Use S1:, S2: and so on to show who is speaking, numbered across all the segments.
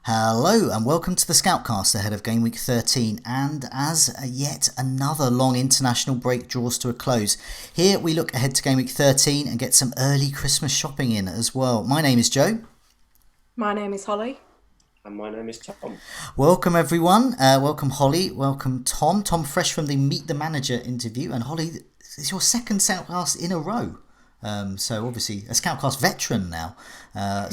S1: Hello and welcome to the Scoutcast ahead of Gameweek 13, and as yet another long international break draws to a close, here we look ahead to Gameweek 13 and get some early Christmas shopping in as well. My name is Joe.
S2: My name is Holly.
S3: And my name is Tom.
S1: Welcome everyone, welcome Holly, welcome Tom. Tom fresh from the Meet the Manager interview, and Holly, this is your second Scoutcast in a row. So obviously a Scoutcast veteran now. I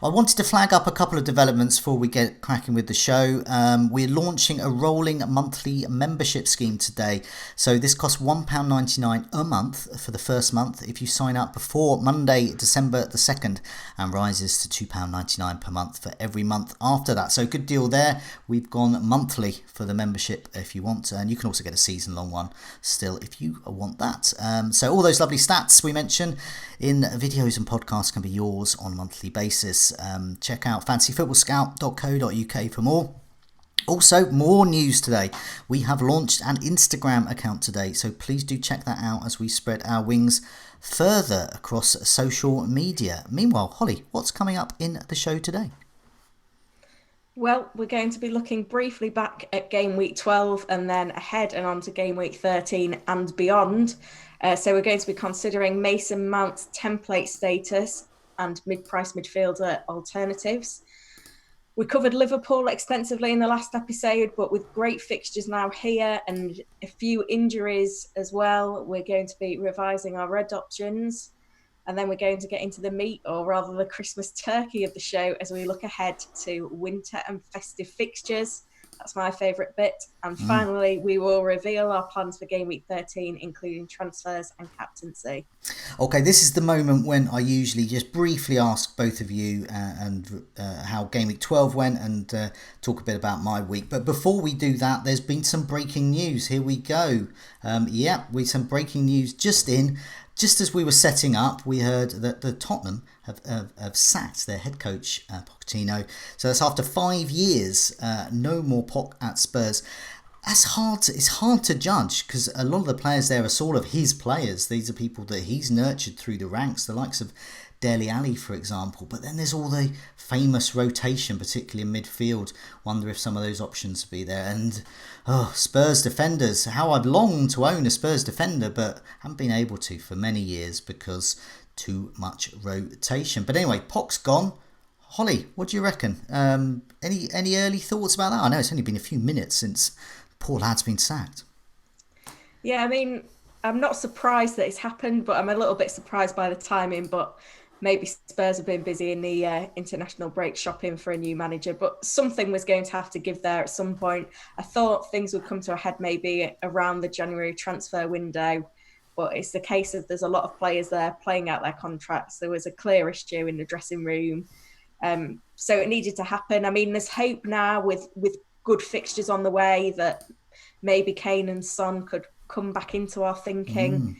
S1: wanted to flag up a couple of developments before we get cracking with the show. We're launching a rolling monthly membership scheme today. So this costs £1.99 a month for the first month if you sign up before Monday, December the 2nd, and rises to £2.99 per month for every month after that. So good deal there. We've gone monthly for the membership if you want, and you can also get a season-long one still if you want that. So all those lovely stats we mention in videos and podcasts can be yours on a monthly basis. Check out fantasyfootballscout.co.uk for more. Also, more news today. We have launched an Instagram account today, so please do check that out as we spread our wings further across social media. Meanwhile, Holly, what's coming up in the show today?
S2: Well, we're going to be looking briefly back at Game Week 12 and then ahead and on to Game Week 13 and beyond. So we're going to be considering Mason Mount's template status and mid-price midfielder alternatives. We covered Liverpool extensively in the last episode, but with great fixtures now here and a few injuries as well, we're going to be revising our red options. And then we're going to get into the meat, or rather the Christmas turkey of the show, as we look ahead to winter and festive fixtures. That's my favourite bit. And finally, we will reveal our plans for Game Week 13, including transfers and captaincy.
S1: Okay, this is the moment when I usually just briefly ask both of you how Game Week 12 went and talk a bit about my week. But before we do that, there's been some breaking news. Here we go. With some breaking news just in. Just as we were setting up, we heard that the Tottenham have sacked their head coach, Pochettino. So that's after 5 years, no more Poch at Spurs. It's hard to judge because a lot of the players there are sort of his players. These are people that he's nurtured through the ranks, the likes of Dele Alli, for example. But then there's all the famous rotation, particularly in midfield. Wonder if some of those options will be there. And Spurs defenders, how I'd longed to own a Spurs defender, but haven't been able to for many years because too much rotation. But anyway, Poch's gone. Holly, what do you reckon? Any early thoughts about that? I know it's only been a few minutes since poor lad's been sacked.
S2: Yeah, I mean, I'm not surprised that it's happened, but I'm a little bit surprised by the timing. But maybe Spurs have been busy in the international break shopping for a new manager, but something was going to have to give there at some point. I thought things would come to a head maybe around the January transfer window, but it's the case of there's a lot of players there playing out their contracts. There was a clear issue in the dressing room. So it needed to happen. I mean, there's hope now with good fixtures on the way that maybe Kane and Son could come back into our thinking.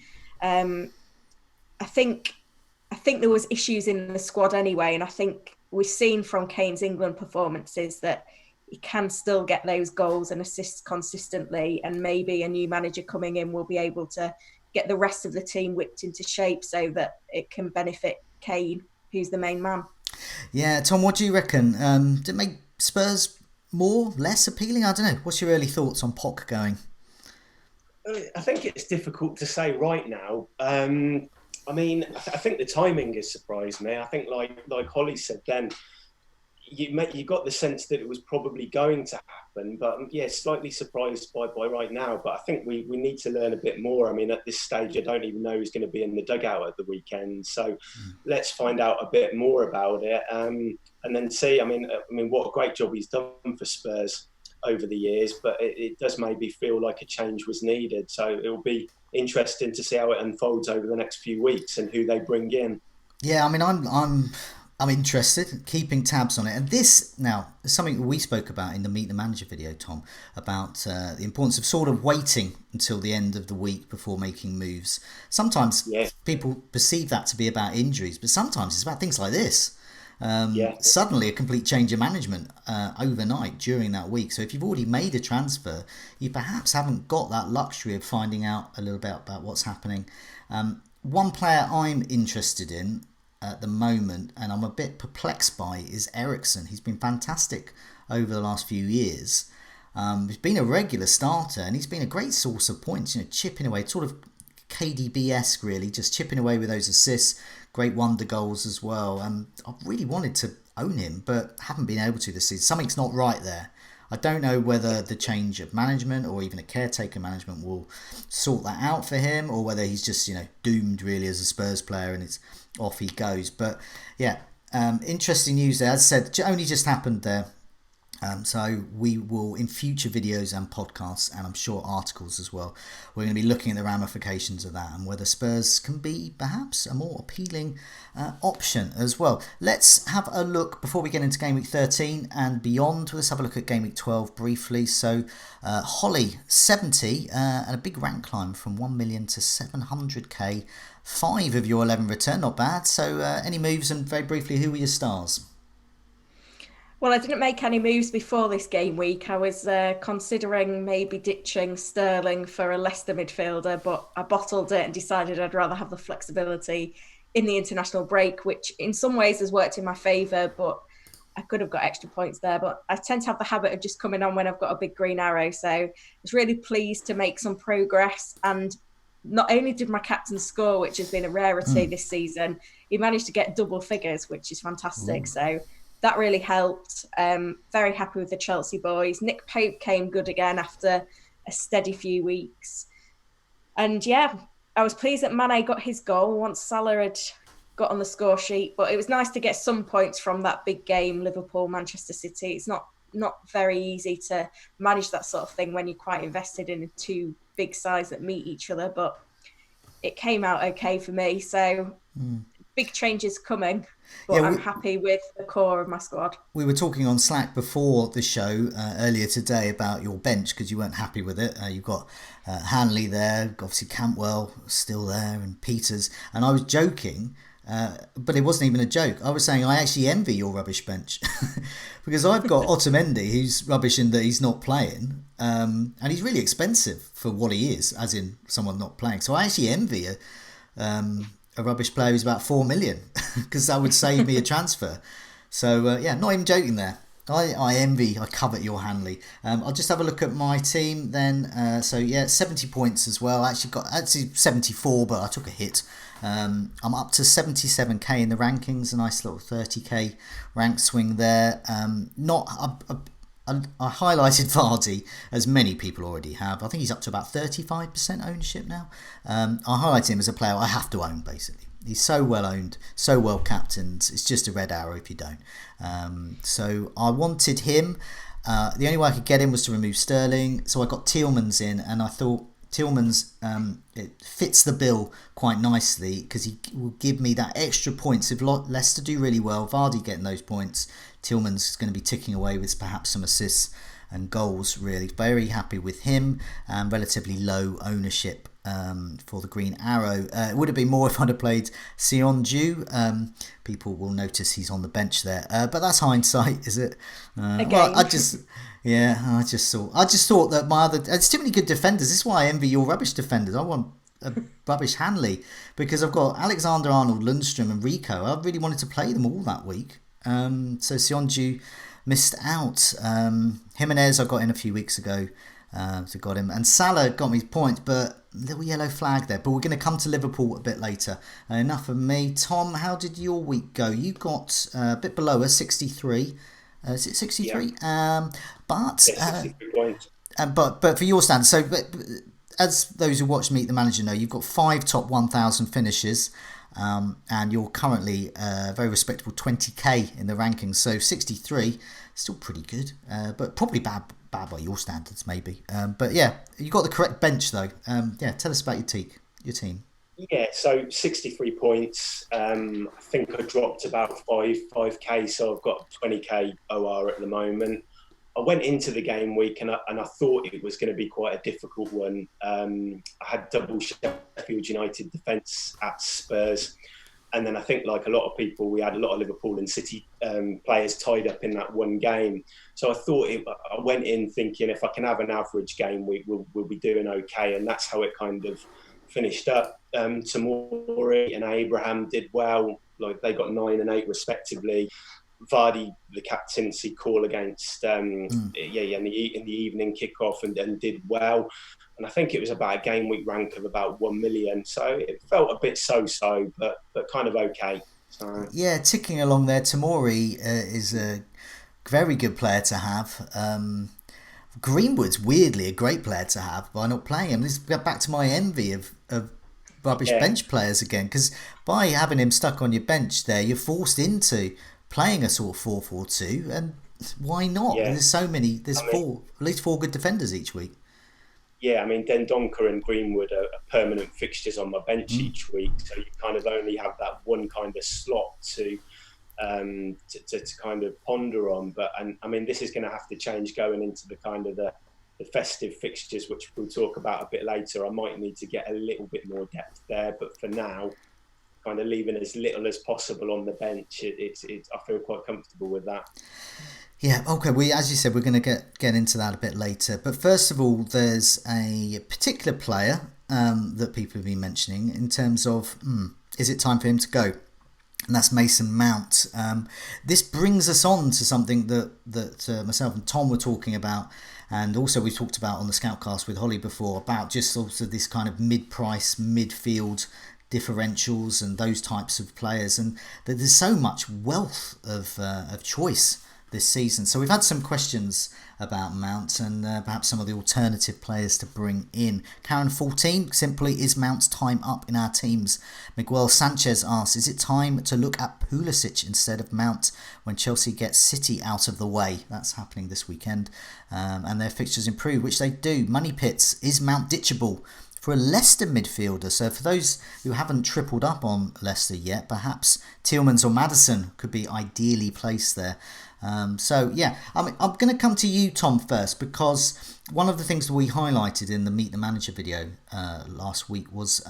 S2: I think there was issues in the squad anyway, and I think we've seen from Kane's England performances that he can still get those goals and assists consistently, and maybe a new manager coming in will be able to get the rest of the team whipped into shape so that it can benefit Kane, who's the main man.
S1: Yeah, Tom, what do you reckon? Did it make Spurs more, less appealing? I don't know. What's your early thoughts on Poch going?
S3: I think it's difficult to say right now. I mean, I think the timing has surprised me. I think, like Holly said, then you got the sense that it was probably going to happen, but slightly surprised by right now. But I think we need to learn a bit more. I mean, at this stage, I don't even know who's going to be in the dugout at the weekend. So let's find out a bit more about it, and then see. I mean, what a great job he's done for Spurs over the years, but it does maybe feel like a change was needed. So it will be interesting to see how it unfolds over the next few weeks and who they bring in.
S1: Yeah, I mean, I'm interested, keeping tabs on it. And this now is something we spoke about in the Meet the Manager video, Tom, about the importance of sort of waiting until the end of the week before making moves. Sometimes people perceive that to be about injuries, but sometimes it's about things like this. Suddenly a complete change of management overnight during that week. So if you've already made a transfer, you perhaps haven't got that luxury of finding out a little bit about what's happening. One player I'm interested in, at the moment, and I'm a bit perplexed by, is Ericsson. He's been fantastic over the last few years. He's been a regular starter, and he's been a great source of points, chipping away, sort of KDB-esque really, just chipping away with those assists, great wonder goals as well. I've really wanted to own him, but haven't been able to this season. Something's not right there. I don't know whether the change of management or even a caretaker management will sort that out for him, or whether he's just, doomed really as a Spurs player and it's off he goes. But yeah, interesting news there. As I said, only just happened there. So we will, in future videos and podcasts, and I'm sure articles as well, we're going to be looking at the ramifications of that and whether Spurs can be perhaps a more appealing option as well. Let's have a look before we get into Game Week 13 and beyond. Let's have a look at Game Week 12 briefly. So Holly 70 and a big rank climb from 1 million to 700k. 5 of your 11 return, not bad. So any moves, and very briefly, who were your stars?
S2: Well, I didn't make any moves before this game week. I was considering maybe ditching Sterling for a Leicester midfielder, but I bottled it and decided I'd rather have the flexibility in the international break, which in some ways has worked in my favour, but I could have got extra points there. But I tend to have the habit of just coming on when I've got a big green arrow. So I was really pleased to make some progress. And not only did my captain score, which has been a rarity this season, he managed to get double figures, which is fantastic. So that really helped. Very happy with the Chelsea boys. Nick Pope came good again after a steady few weeks. And yeah, I was pleased that Manet got his goal once Sylar had got on the score sheet. But it was nice to get some points from that big game, Liverpool, Manchester City. It's not very easy to manage that sort of thing when you're quite invested in two big sides that meet each other. But it came out okay for me. So big changes coming. But I'm happy with the core of my squad. We
S1: were talking on Slack before the show earlier today about your bench because you weren't happy with it. You've got Hanley there, obviously Cantwell still there, and Peters. And I was joking, but it wasn't even a joke. I was saying I actually envy your rubbish bench because I've got Otamendi, who's rubbish in that he's not playing, and he's really expensive for what he is, as in someone not playing. So I actually envy a rubbish player who's about 4 million because that would save me a transfer. So yeah, not even joking there. I covet your Hanley. I'll just have a look at my team then. So yeah, 70 points as well. Actually 74, but I took a hit. I'm up to 77k in the rankings, a nice little 30k rank swing there. I highlighted Vardy, as many people already have. I think he's up to about 35% ownership now. I highlighted him as a player I have to own, basically. He's so well owned, so well captained. It's just a red arrow if you don't. So I wanted him. The only way I could get him was to remove Sterling. So I got Tielemans in, and I thought Tielemans it fits the bill quite nicely because he will give me that extra points. If Leicester do really well, Vardy getting those points, Tielemans is going to be ticking away with perhaps some assists and goals. Really very happy with him. Relatively low ownership for the Green Arrow. It would have been more if I'd have played Sionju. People will notice he's on the bench there, but that's hindsight, is it? Well, I just thought that there's too many good defenders. This is why I envy your rubbish defenders. I want a rubbish Hanley because I've got Alexander Arnold, Lundstrom, and Rico. I really wanted to play them all that week. So Sionju missed out. Jimenez I got in a few weeks ago. So got him, and Sylar got me points, but little yellow flag there. But we're going to come to Liverpool a bit later. Enough of me. Tom, how did your week go? You got a bit below us, 63. Is it 63?
S3: Yeah. 63 points.
S1: But for your standards, so as those who watch Meet the Manager know, you've got 5 top 1,000 finishes. And you're currently very respectable 20k in the rankings, so 63 still pretty good, but probably bad by your standards maybe. But yeah, you got the correct bench though. Yeah, tell us about your team.
S3: Yeah, so 63 points. I think I dropped about 5k, so I've got 20k OR at the moment. I went into the game week and I thought it was going to be quite a difficult one. I had double Sheffield United defence at Spurs. And then I think, like a lot of people, we had a lot of Liverpool and City players tied up in that one game. So I went in thinking if I can have an average game week, we'll be doing okay. And that's how it kind of finished up. Tamori and Abraham did well. like they got 9 and 8 respectively. Vardy, the captaincy call against in the evening kickoff and did well. And I think it was about a game week rank of about 1 million. So it felt a bit so-so, but kind of okay. So
S1: yeah, ticking along there. Tamori is a very good player to have. Greenwood's weirdly a great player to have by not playing him. This is back to my envy of rubbish bench players again, because by having him stuck on your bench there, you're forced into playing a sort of 4-4-2, and why not?
S3: Yeah.
S1: There's so many. There's at least 4 good defenders each week.
S3: Yeah, I mean, Dendoncker and Greenwood are permanent fixtures on my bench each week, so you kind of only have that one kind of slot to kind of ponder on. But I mean, this is going to have to change going into the kind of the festive fixtures, which we'll talk about a bit later. I might need to get a little bit more depth there, but for now, kind of leaving as little as possible on the bench, I feel quite comfortable with that.
S1: Yeah, okay. As you said, we're going to get into that a bit later. But first of all, there's a particular player that people have been mentioning in terms of, is it time for him to go? And that's Mason Mount. This brings us on to something that myself and Tom were talking about, and also we talked about on the Scoutcast with Holly before, about just sort of this kind of mid-price, midfield differentials and those types of players, and that there's so much wealth of choice this season. So we've had some questions about Mount and perhaps some of the alternative players to bring in. Karen 14, simply, is Mount's time up in our teams? Miguel Sanchez asks, is it time to look at Pulisic instead of Mount when Chelsea gets City out of the way? That's happening this weekend. And their fixtures improve, which they do. Money Pits, is Mount ditchable for a Leicester midfielder? So for those who haven't tripled up on Leicester yet, perhaps Tielemans or Maddison could be ideally placed there. I'm going to come to you, Tom, first, because one of the things that we highlighted in the Meet the Manager video last week was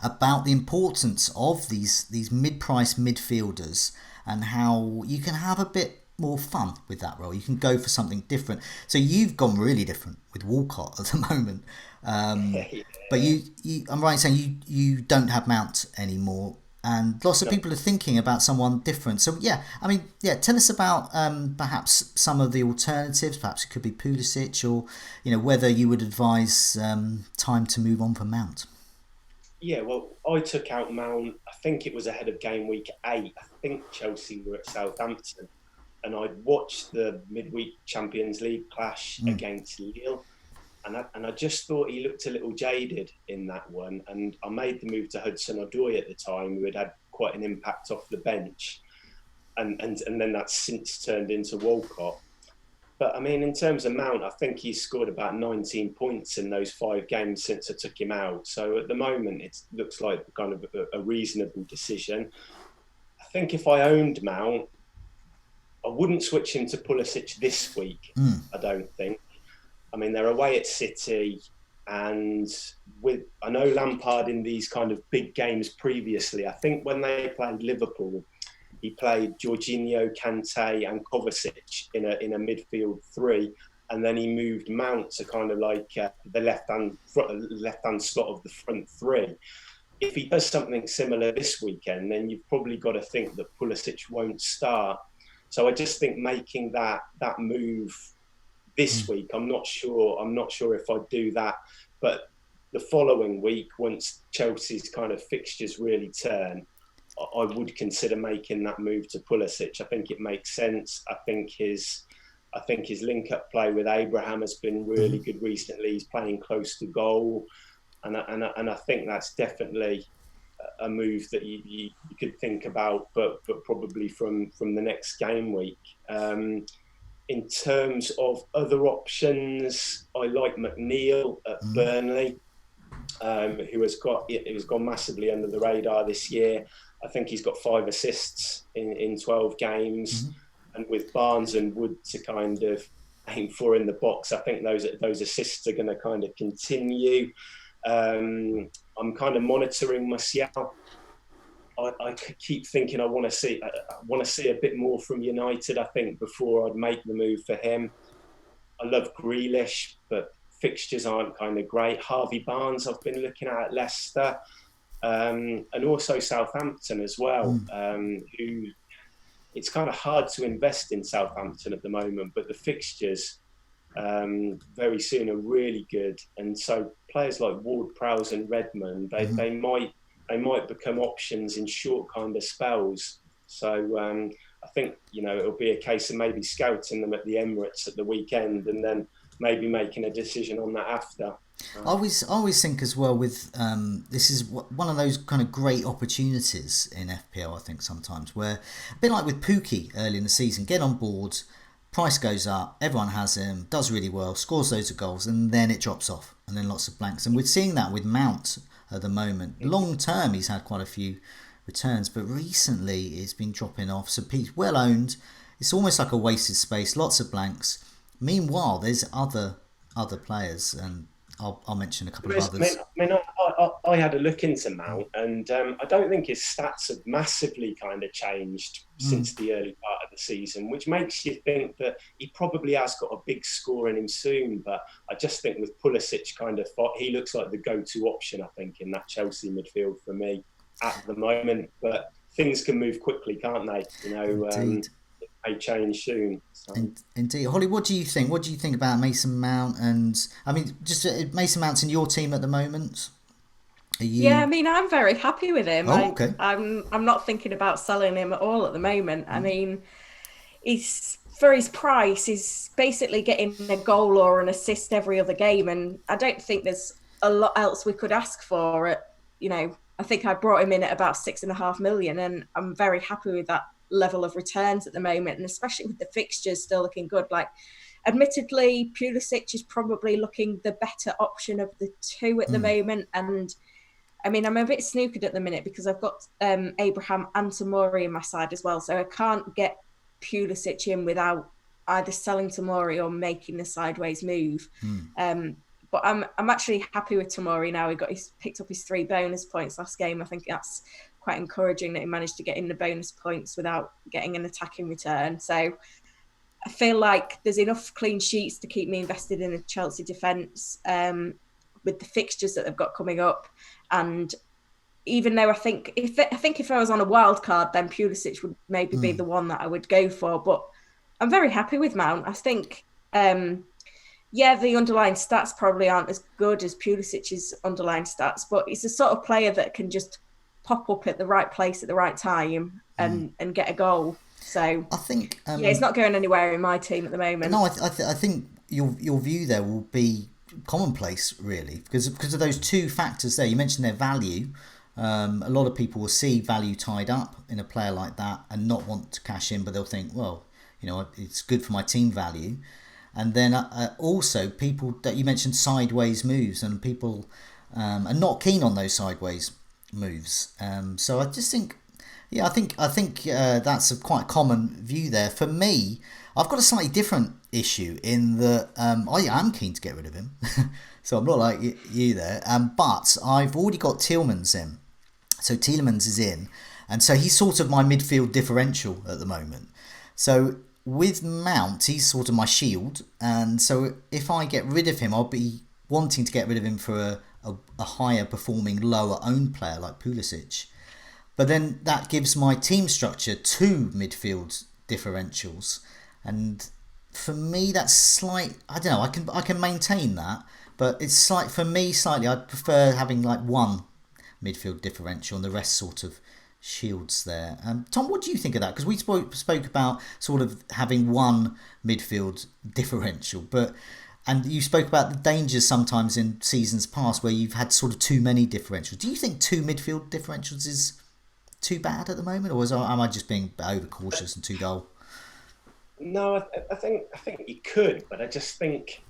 S1: about the importance of these mid-price midfielders and how you can have a bit more fun with that role. You can go for something different. So you've gone really different with Walcott at the moment. But I'm right in saying you don't have Mount anymore. And lots of people are thinking about someone different. So tell us about perhaps some of the alternatives. Perhaps it could be Pulisic, or whether you would advise time to move on for Mount.
S3: Yeah, well, I took out Mount. I think it was ahead of game week 8. I think Chelsea were at Southampton, and I'd watched the midweek Champions League clash against Lille. And I just thought he looked a little jaded in that one. And I made the move to Hudson-Odoi at the time, who had quite an impact off the bench. And then that's since turned into Walcott. But, I mean, in terms of Mount, I think he's scored about 19 points in those 5 games since I took him out. So at the moment, it looks like kind of a reasonable decision. I think if I owned Mount, I wouldn't switch him to Pulisic this week, I don't think. I mean, they're away at City, and I know Lampard in these kind of big games previously, I think when they played Liverpool, he played Jorginho, Kante and Kovacic in a midfield 3, and then he moved Mount to kind of like the left-hand slot of the front 3. If he does something similar this weekend, then you've probably got to think that Pulisic won't start. So I just think making that move this week, I'm not sure if I'd do that. But the following week, once Chelsea's kind of fixtures really turn, I would consider making that move to Pulisic. I think it makes sense. I think his link-up play with Abraham has been really good recently. He's playing close to goal, and I think that's definitely a move that you could think about, but probably from the next game week. In terms of other options, I like McNeil at Burnley, who has gone massively under the radar this year. I think he's got 5 assists in 12 games, and with Barnes and Wood to kind of aim for in the box, I think those assists are going to kind of continue. I'm kind of monitoring Martial. I keep thinking I want to see a bit more from United, I think, before I'd make the move for him. I love Grealish, but fixtures aren't kind of great. Harvey Barnes I've been looking at Leicester. and also Southampton as well, who it's kind of hard to invest in Southampton at the moment, but the fixtures very soon are really good, and so players like Ward-Prowse and Redmond, they might become options in short kind of spells. So I think it'll be a case of maybe scouting them at the Emirates at the weekend, and then maybe making a decision on that after.
S1: I always think as well with this is one of those kind of great opportunities in FPL. I think sometimes where a bit like with Pookie early in the season, get on board, price goes up, everyone has him, does really well, scores loads of goals, and then it drops off, and then lots of blanks. And we're seeing that with Mount at the moment. Long term, he's had quite a few returns, but recently it's been dropping off. So he's well owned. It's almost like a wasted space, lots of blanks. Meanwhile, there's other players, and I'll mention a couple of others.
S3: I had a look into Mount, and I don't think his stats have massively kind of changed since the early part of the season, which makes you think that he probably has got a big score in him soon. But I just think with Pulisic he looks like the go-to option, I think, in that Chelsea midfield for me at the moment. But things can move quickly, can't they? Indeed. May change soon. So.
S1: Indeed. Holly, what do you think? What do you think about Mason Mount? And I mean, just Mason Mount's in your team at the moment.
S2: Yeah, I mean, I'm very happy with him.
S1: Okay.
S2: I'm not thinking about selling him at all at the moment. I mean, for his price, he's basically getting a goal or an assist every other game, and I don't think there's a lot else we could ask for it. I think I brought him in at about 6.5 million, and I'm very happy with that level of returns at the moment, and especially with the fixtures still looking good. Like, admittedly, Pulisic is probably looking the better option of the two at the moment, and I mean, I'm a bit snookered at the minute because I've got Abraham and Tomori in my side as well, so I can't get Pulisic in without either selling Tomori or making the sideways move. But I'm actually happy with Tomori now. He's picked up his 3 bonus points last game. I think that's quite encouraging that he managed to get in the bonus points without getting an attacking return. So I feel like there's enough clean sheets to keep me invested in a Chelsea defence with the fixtures that they've got coming up. And even though I think if I was on a wild card, then Pulisic would maybe be the one that I would go for. But I'm very happy with Mount. I think, the underlying stats probably aren't as good as Pulisic's underlying stats, but he's the sort of player that can just pop up at the right place at the right time and get a goal. So
S1: I think
S2: he's not going anywhere in my team at the moment.
S1: No, I think your view there will be commonplace, really, because of those two factors there. You mentioned their value. A lot of people will see value tied up in a player like that and not want to cash in, but they'll think, well, it's good for my team value. And then also people that you mentioned sideways moves, and people are not keen on those sideways moves. So I just think, I think that's a quite common view there. For me, I've got a slightly different issue in that I am keen to get rid of him. So I'm not like you there. But I've already got Tielemans in. So Tielemans is in. And so he's sort of my midfield differential at the moment. So with Mount, he's sort of my shield. And so if I get rid of him, I'll be wanting to get rid of him for a higher performing, lower owned player like Pulisic. But then that gives my team structure 2 midfield differentials. And for me, that's slight. I don't know. I can maintain that, but it's slightly. I'd prefer having like 1 midfield differential and the rest sort of shields there. Tom, what do you think of that? Because we spoke about sort of having 1 midfield differential, and you spoke about the dangers sometimes in seasons past where you've had sort of too many differentials. Do you think 2 midfield differentials is too bad at the moment, or am I just being overcautious and too dull?
S3: No, I think you could, but I think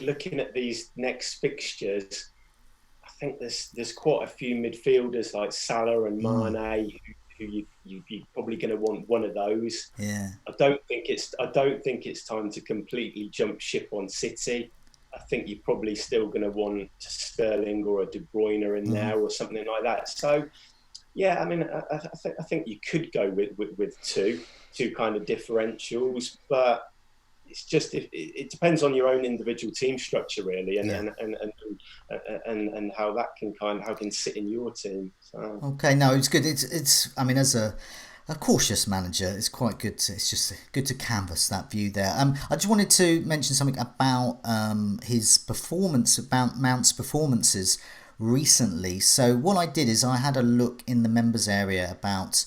S3: looking at these next fixtures, I think there's quite a few midfielders like Sylar and Manet who you're probably going to want one of those.
S1: Yeah.
S3: I don't think it's time to completely jump ship on City. I think you're probably still going to want Sterling or a De Bruyne in there or something like that. So, yeah, I mean, I think you could go with two kind of differentials, but it's just it depends on your own individual team structure really, and how that can sit in your team. So.
S1: Okay, no, it's good. It's. I mean, as a cautious manager, it's quite good. It's just good to canvass that view there. I just wanted to mention something about his performance, about Mount's performances recently. So what I did is I had a look in the members area about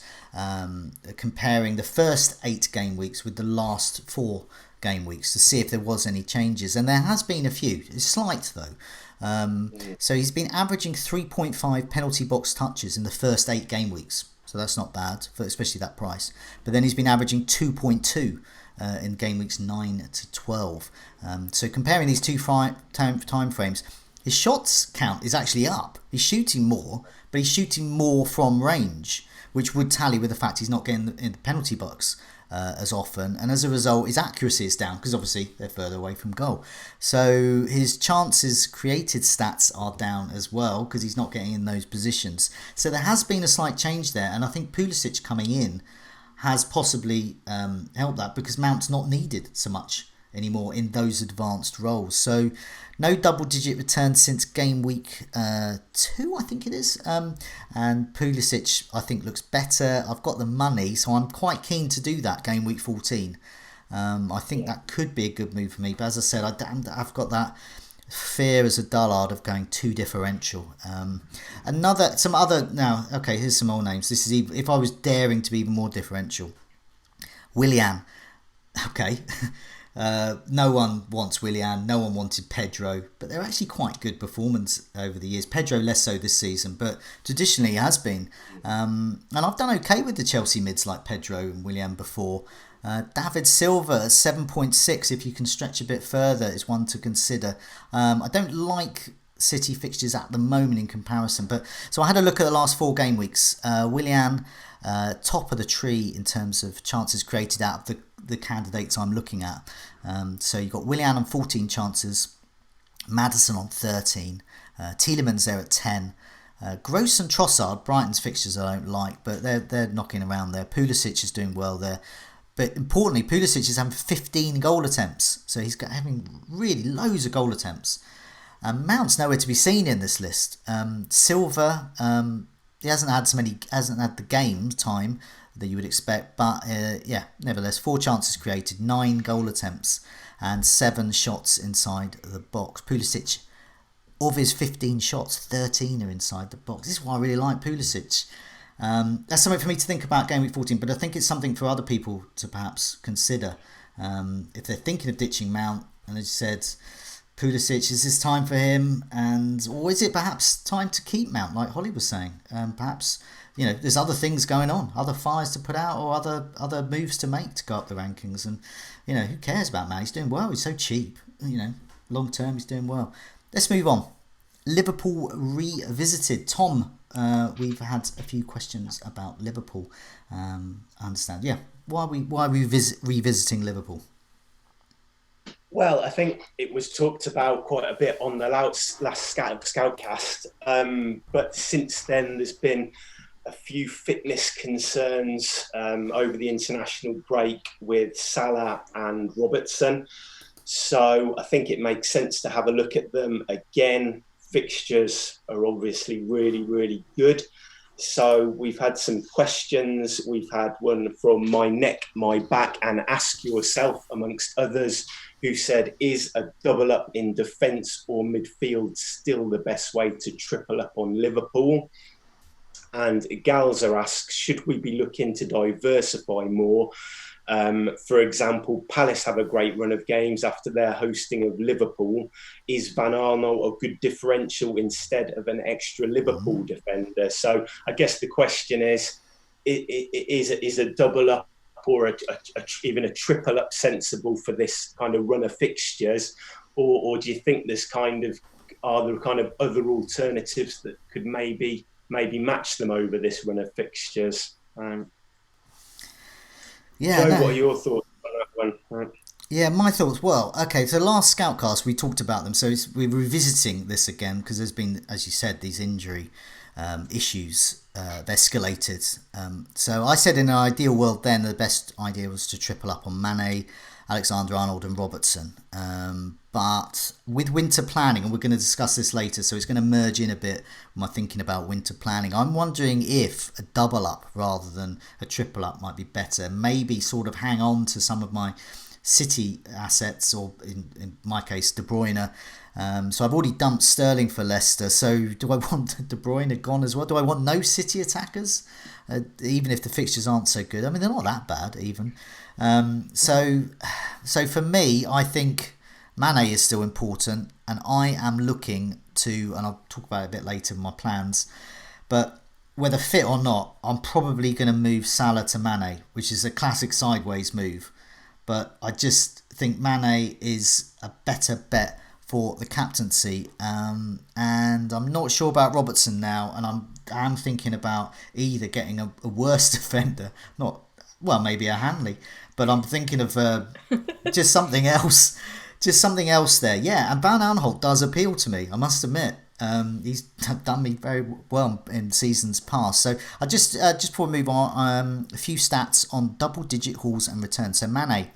S1: comparing the first 8 game weeks with the last 4 game weeks to see if there was any changes, and there has been a few. It's slight though. So he's been averaging 3.5 penalty box touches in the first 8 game weeks. So that's not bad, for especially that price. But then he's been averaging 2.2 in game weeks 9 to 12. So comparing these two time frames, his shots count is actually up. He's shooting more, but he's shooting more from range, which would tally with the fact he's not getting in the penalty box as often, and as a result his accuracy is down because obviously they're further away from goal. So his chances created stats are down as well because he's not getting in those positions. So there has been a slight change there, and I think Pulisic coming in has possibly helped that because Mount's not needed so much anymore in those advanced roles. So no double-digit returns since game week 2, I think it is. And Pulisic, I think, looks better. I've got the money, so I'm quite keen to do that game week 14. I think that could be a good move for me. But as I said, I've got that fear as a dullard of going too differential. Here's some more names. This is if I was daring to be even more differential. Willian. Okay. No one wants Willian, no one wanted Pedro, but they're actually quite good performance over the years. Pedro less so this season, but traditionally he has been. And I've done okay with the Chelsea mids like Pedro and Willian before. David Silva at 7.6, if you can stretch a bit further, is one to consider. I don't like City fixtures at the moment in comparison, but so I had a look at the last 4 game weeks. Willian, top of the tree in terms of chances created out of the candidates I'm looking at. So you've got Willian on 14 chances, Maddison on 13, Tielemans there at 10, Gross and Trossard, Brighton's fixtures I don't like, but they're knocking around there. Pulisic is doing well there. But importantly, Pulisic is having 15 goal attempts, so he's having really loads of goal attempts. Mount's nowhere to be seen in this list. Silva, he hasn't had the game time that you would expect, but nevertheless, 4 chances created, 9 goal attempts, and 7 shots inside the box. Pulisic, of his 15 shots, 13 are inside the box. This is why I really like Pulisic. That's something for me to think about game week 14, but I think it's something for other people to perhaps consider if they're thinking of ditching Mount. And as you said, Pulisic, is this time for him, or is it perhaps time to keep Mount, like Holly was saying? Perhaps there's other things going on, other fires to put out, or other moves to make to go up the rankings. And who cares about Mount? He's doing well. He's so cheap. Long term, he's doing well. Let's move on. Liverpool revisited. Tom, we've had a few questions about Liverpool. I understand. Yeah, why are we revisiting Liverpool?
S3: Well, I think it was talked about quite a bit on the last Scoutcast, but since then there's been a few fitness concerns over the international break with Sylar and Robertson. So I think it makes sense to have a look at them again. Fixtures are obviously really, really good. So we've had some questions. We've had one from My Neck, My Back, and Ask Yourself, amongst others, who said, is a double up in defence or midfield still the best way to triple up on Liverpool? And Galza asks, should we be looking to diversify more? For example, Palace have a great run of games after their hosting of Liverpool. Is Van Arnold a good differential instead of an extra Liverpool defender? So I guess the question is a double up or even a triple up sensible for this kind of run of fixtures? Or do you think there's are there other alternatives that could maybe match them over this run of fixtures? Joe, what are your thoughts on that one?
S1: Yeah, my thoughts. Well, okay, so last Scoutcast we talked about them, so we're revisiting this again because there's been, as you said, these injury issues. They've escalated. So I said in an ideal world then the best idea was to triple up on Manet, Alexander-Arnold and Robertson. But with winter planning, and we're going to discuss this later, so it's going to merge in a bit with my thinking about winter planning. I'm wondering if a double up rather than a triple up might be better. Maybe sort of hang on to some of my City assets, or in my case, De Bruyne. So I've already dumped Sterling for Leicester. So do I want De Bruyne gone as well? Do I want no City attackers? Even if the fixtures aren't so good. I mean, they're not that bad even. So for me, I think Manet is still important, and I am looking to, and I'll talk about it a bit later in my plans, but whether fit or not, I'm probably going to move Salah to Manet, which is a classic sideways move. But I just think Manet is a better bet for the captaincy, and I'm not sure about Robertson now, and I'm thinking about either getting a worse defender, maybe a Hanley, but I'm thinking of just something else. Just something else there. Yeah, and Van Aanholt does appeal to me, I must admit. He's done me very well in seasons past. So I just before we move on, a few stats on double-digit hauls and returns. So Manet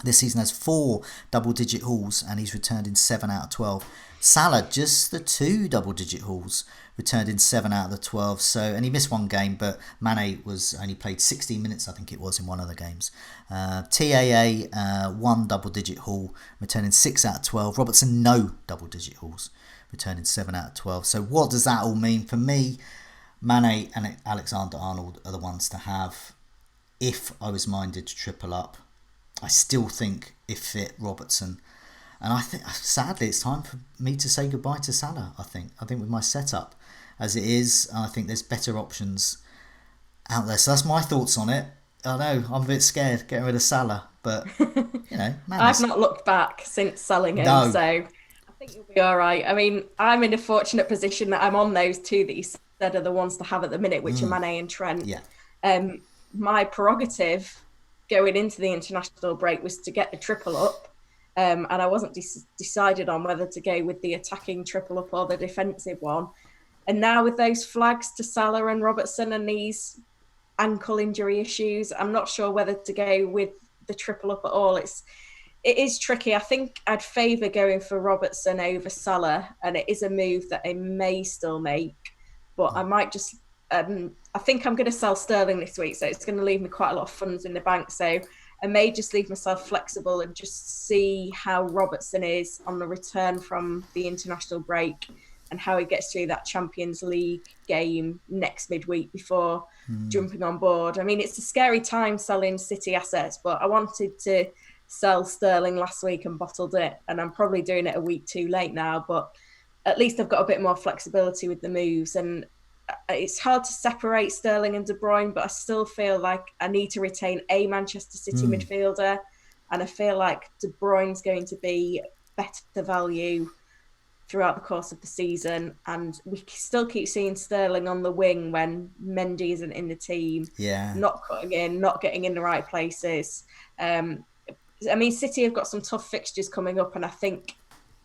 S1: this season has 4 double-digit hauls and he's returned in 7 out of 12. Salah, just the 2 double-digit hauls, returned in 7 out of the 12. So, and he missed one game, but Manet was only played 16 minutes, I think it was, in one of the games. TAA, 1 double-digit haul, returning 6 out of 12. Robertson, no double-digit hauls, returning 7 out of 12. So what does that all mean? For me, Manet and Alexander-Arnold are the ones to have if I was minded to triple up. I still think, if fit, Robertson. And I think, sadly, it's time for me to say goodbye to Salah, I think with my setup as it is, I think there's better options out there. So that's my thoughts on it. I know, I'm a bit scared getting rid of Salah, but,
S2: I've not looked back since selling him, so I think you'll be all right. I mean, I'm in a fortunate position that I'm on those 2 that you said are the ones to have at the minute, which are Manet and Trent.
S1: Yeah.
S2: My prerogative going into the international break was to get the triple up. And I wasn't decided on whether to go with the attacking triple up or the defensive one. And now with those flags to Salah and Robertson and these ankle injury issues, I'm not sure whether to go with the triple up at all. It is tricky. I think I'd favour going for Robertson over Salah, and it is a move that I may still make, but I might just... I think I'm going to sell Sterling this week, so it's going to leave me quite a lot of funds in the bank. So I may just leave myself flexible and just see how Robertson is on the return from the international break and how he gets through that Champions League game next midweek before jumping on board. I mean, it's a scary time selling City assets, but I wanted to sell Sterling last week and bottled it, and I'm probably doing it a week too late now, but at least I've got a bit more flexibility with the moves. And it's hard to separate Sterling and De Bruyne, but I still feel like I need to retain a Manchester City midfielder, and I feel like De Bruyne's going to be better value throughout the course of the season, and we still keep seeing Sterling on the wing when Mendy isn't in the team, not cutting in, not getting in the right places. I mean, City have got some tough fixtures coming up, and I think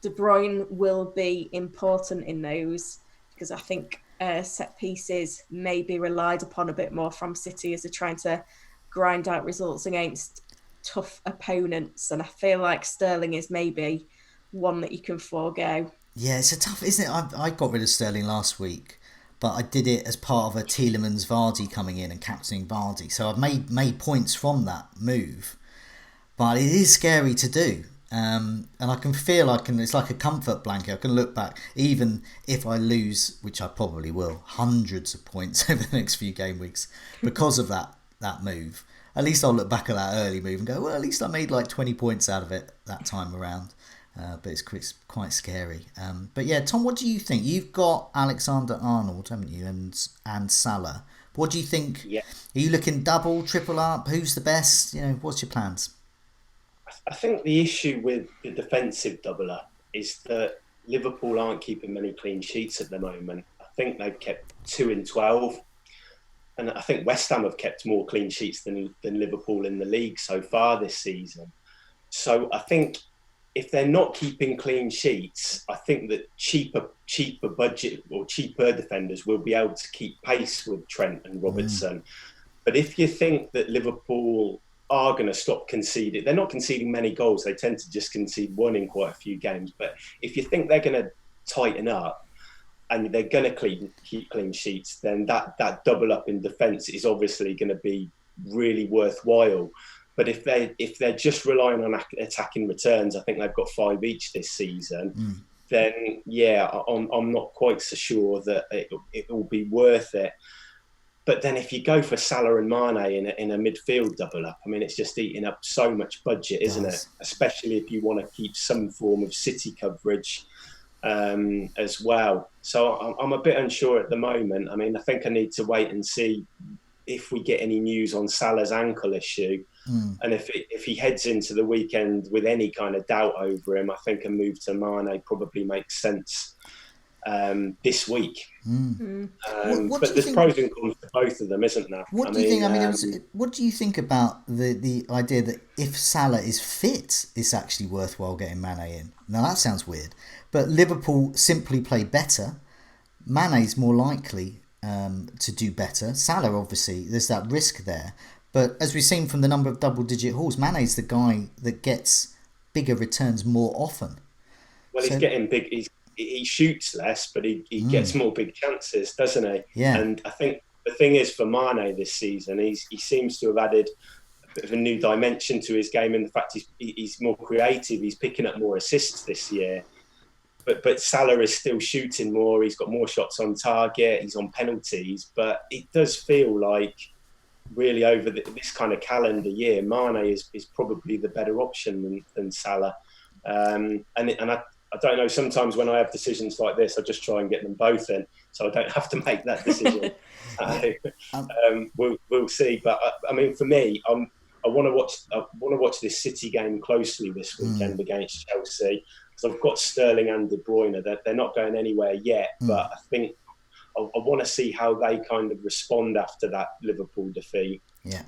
S2: De Bruyne will be important in those, because I think set pieces may be relied upon a bit more from City as they're trying to grind out results against tough opponents. And I feel like Sterling is maybe one that you can forego.
S1: Yeah, it's a tough, isn't it? I got rid of Sterling last week, but I did it as part of a Tielemans Vardy coming in and captaining Vardy. So I've made points from that move, but it is scary to do. And I can feel it's like a comfort blanket. I can look back, even if I lose, which I probably will, hundreds of points over the next few game weeks because of that move. At least I'll look back at that early move and go, well, at least I made like 20 points out of it that time around. But it's quite scary. But yeah, Tom, what do you think? You've got Alexander-Arnold, haven't you, and Salah. What do you think?
S3: Yeah.
S1: Are you looking double, triple up? Who's the best? What's your plans?
S3: I think the issue with the defensive double up is that Liverpool aren't keeping many clean sheets at the moment. I think they've kept 2 in 12. And I think West Ham have kept more clean sheets than Liverpool in the league so far this season. So I think if they're not keeping clean sheets, I think that cheaper budget or cheaper defenders will be able to keep pace with Trent and Robertson. But if you think that Liverpool are going to stop conceding, they're not conceding many goals. They tend to just concede one in quite a few games. But if you think they're going to tighten up and they're going to keep clean sheets, then that double up in defence is obviously going to be really worthwhile. But if they're just relying on attacking returns, I think they've got 5 each this season. Then I'm not quite so sure that it will be worth it. But then if you go for Sylar and Manet in a midfield double up, I mean, it's just eating up so much budget, isn't it? Especially if you want to keep some form of City coverage as well. So I'm a bit unsure at the moment. I mean, I think I need to wait and see if we get any news on Salah's ankle issue. And if he heads into the weekend with any kind of doubt over him, I think a move to Manet probably makes sense this week. But there's pros and cons to both of them, isn't there?
S1: What do you think? What do you think about the idea that if Salah is fit, it's actually worthwhile getting Manet in? Now that sounds weird, but Liverpool simply play better. Mane's more likely to do better. Salah, obviously, there's that risk there. But as we've seen from the number of double-digit hauls, Mane's the guy that gets bigger returns more often.
S3: Well, he's getting big. He shoots less, but he gets more big chances, doesn't he?
S1: Yeah.
S3: And I think the thing is for Manet this season, he seems to have added a bit of a new dimension to his game in the fact he's more creative. He's picking up more assists this year. But Salah is still shooting more. He's got more shots on target. He's on penalties. But it does feel like really over this kind of calendar year, Manet is probably the better option than Salah. And I don't know, sometimes when I have decisions like this, I just try and get them both in, so I don't have to make that decision. We'll see. But I mean, for me, I want to watch this City game closely this weekend against Chelsea, because I've got Sterling and De Bruyne. They're not going anywhere yet, but I think I want to see how they kind of respond after that Liverpool defeat.
S1: Yeah.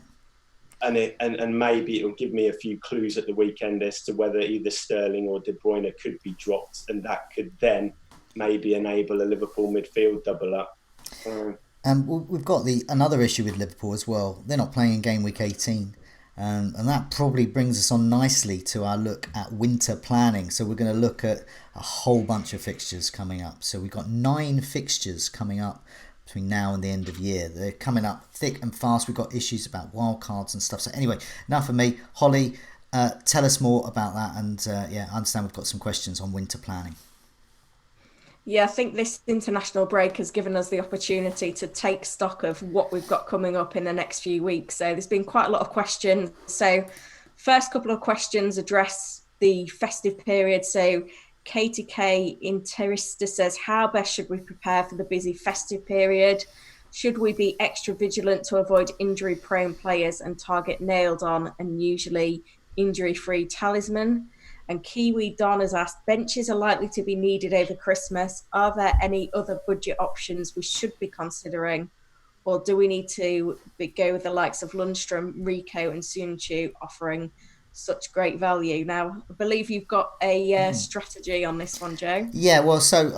S3: And maybe it'll give me a few clues at the weekend as to whether either Sterling or De Bruyne could be dropped, and that could then maybe enable a Liverpool midfield double up.
S1: We've got another issue with Liverpool as well. They're not playing in game week 18. And that probably brings us on nicely to our look at winter planning. So we're going to look at a whole bunch of fixtures coming up. So we've got 9 fixtures coming up between now and the end of year. They're coming up thick and fast. We've got issues about wildcards and stuff. So anyway, enough of me. Holly, tell us more about that. And I understand we've got some questions on winter planning.
S2: Yeah, I think this international break has given us the opportunity to take stock of what we've got coming up in the next few weeks. So there's been quite a lot of questions. So first couple of questions address the festive period. So Katie K. Interista says, how best should we prepare for the busy festive period? Should we be extra vigilant to avoid injury-prone players and target nailed on and usually injury-free talisman? And Kiwi Don has asked, benches are likely to be needed over Christmas. Are there any other budget options we should be considering? Or do we need to go with the likes of Lundstrom, Rico and Sunchu offering such great value? Now, I believe you've got a strategy on this one, Joe.
S1: Yeah, well, so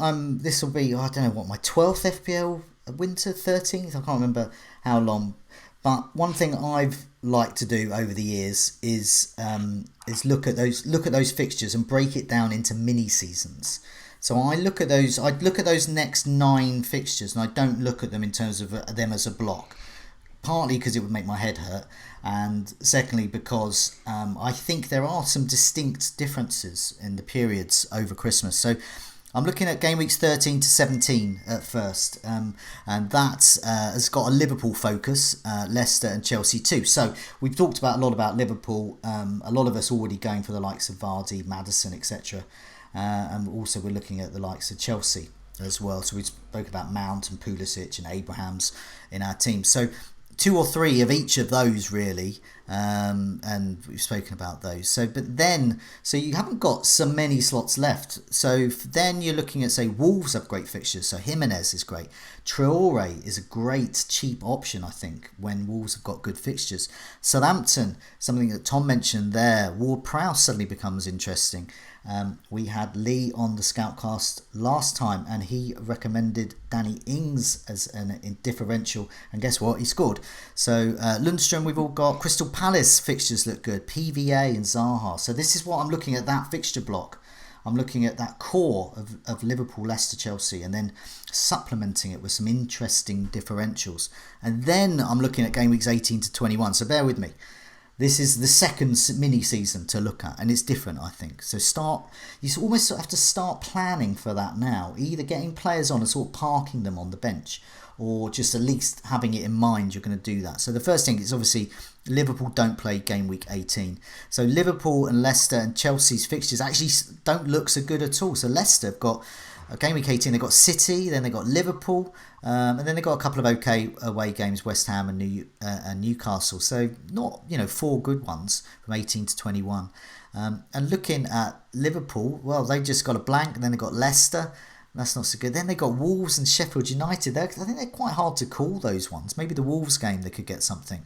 S1: this will be, I don't know what, my 12th FPL winter, 13th? I can't remember how long. But one thing I've liked to do over the years is look at those fixtures and break it down into mini seasons. So I look at those next 9 fixtures, and I don't look at them in terms of them as a block. Partly because it would make my head hurt, and secondly because I think there are some distinct differences in the periods over Christmas. So I'm looking at game weeks 13 to 17 at first, and that has got a Liverpool focus, Leicester and Chelsea too. So we've talked a lot about Liverpool, a lot of us already going for the likes of Vardy, Maddison, etc. And also we're looking at the likes of Chelsea as well. So we spoke about Mount and Pulisic and Abrahams in our team. So 2 or 3 of each of those really, and we've spoken about those. So you haven't got so many slots left. So then you're looking at, say, Wolves have great fixtures. So Jimenez is great. Traore is a great cheap option, I think, when Wolves have got good fixtures. Southampton, something that Tom mentioned there. Ward-Prowse suddenly becomes interesting. We had Lee on the Scoutcast last time, and he recommended Danny Ings as in differential, and guess what? He scored. So Lundstrom, we've all got. Crystal Palace fixtures look good. PVA and Zaha. So this is what I'm looking at, that fixture block. I'm looking at that core of Liverpool, Leicester, Chelsea, and then supplementing it with some interesting differentials. And then I'm looking at game weeks 18 to 21. So bear with me. This is the second mini season to look at, and it's different, I think. So you almost have to start planning for that now, either getting players on and sort of parking them on the bench, or just at least having it in mind you're going to do that. So the first thing is obviously Liverpool don't play game week 18. So Liverpool and Leicester and Chelsea's fixtures actually don't look so good at all. So Leicester have got game week 18, they've got City, then they've got Liverpool, and then they've got a couple of okay away games, West Ham and Newcastle. So not, 4 good ones from 18 to 21. And looking at Liverpool, well, they just got a blank, and then they've got Leicester. That's not so good. Then they got Wolves and Sheffield United. I think they're quite hard to call, those ones. Maybe the Wolves game, they could get something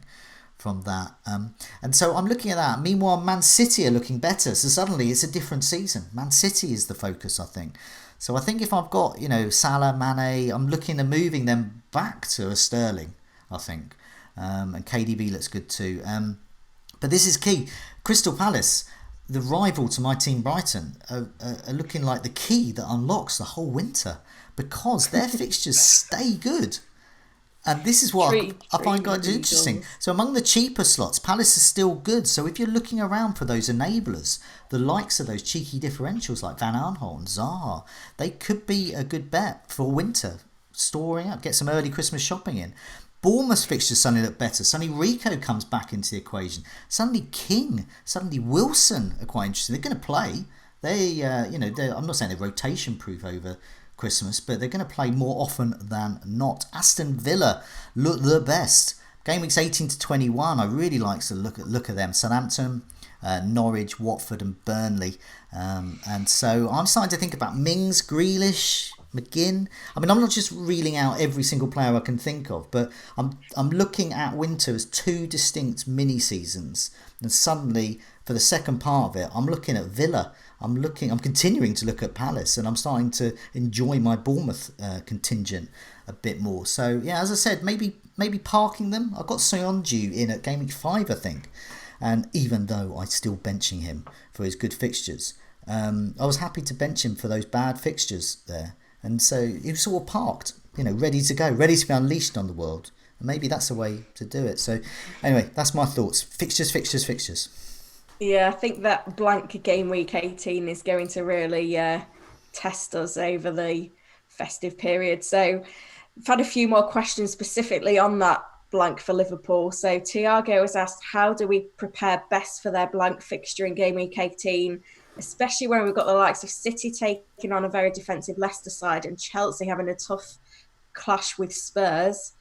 S1: from that. And so I'm looking at that. Meanwhile, Man City are looking better. So suddenly it's a different season. Man City is the focus, I think. So I think if I've got, Sylar, Manet, I'm looking at moving them back to a Sterling, I think. And KDB looks good too. But this is key. Crystal Palace, the rival to my team Brighton, are looking like the key that unlocks the whole winter, because their fixtures stay good. And this is what I find quite interesting. So among the cheaper slots, Palace is still good. So if you're looking around for those enablers, the likes of those cheeky differentials like Van Aanholt and Zaha, they could be a good bet for winter. Storing up, get some early Christmas shopping in. Bournemouth fixtures suddenly look better. Suddenly Rico comes back into the equation. Suddenly King, suddenly Wilson are quite interesting. They're going to play. I'm not saying they're rotation proof over Christmas, but they're going to play more often than not. Aston Villa look the best. Game weeks 18 to 21, I really like to look at them. Southampton, Norwich, Watford and Burnley. And so I'm starting to think about Mings, Grealish, McGinn. I mean, I'm not just reeling out every single player I can think of, but I'm looking at winter as 2 distinct mini seasons. And suddenly, for the second part of it, I'm looking at Villa. I'm continuing to look at Palace, and I'm starting to enjoy my Bournemouth contingent a bit more. So yeah, as I said, maybe parking them. I've got Soyuncu in at game week 5, I think, and even though I'm still benching him for his good fixtures, I was happy to bench him for those bad fixtures there, and so he was sort of parked, ready to go, ready to be unleashed on the world. And maybe that's the way to do it. So anyway, that's my thoughts. Fixtures.
S2: Yeah, I think that blank game week 18 is going to really test us over the festive period. So I've had a few more questions specifically on that blank for Liverpool. So Tiago has asked, how do we prepare best for their blank fixture in game week 18, especially when we've got the likes of City taking on a very defensive Leicester side and Chelsea having a tough clash with Spurs?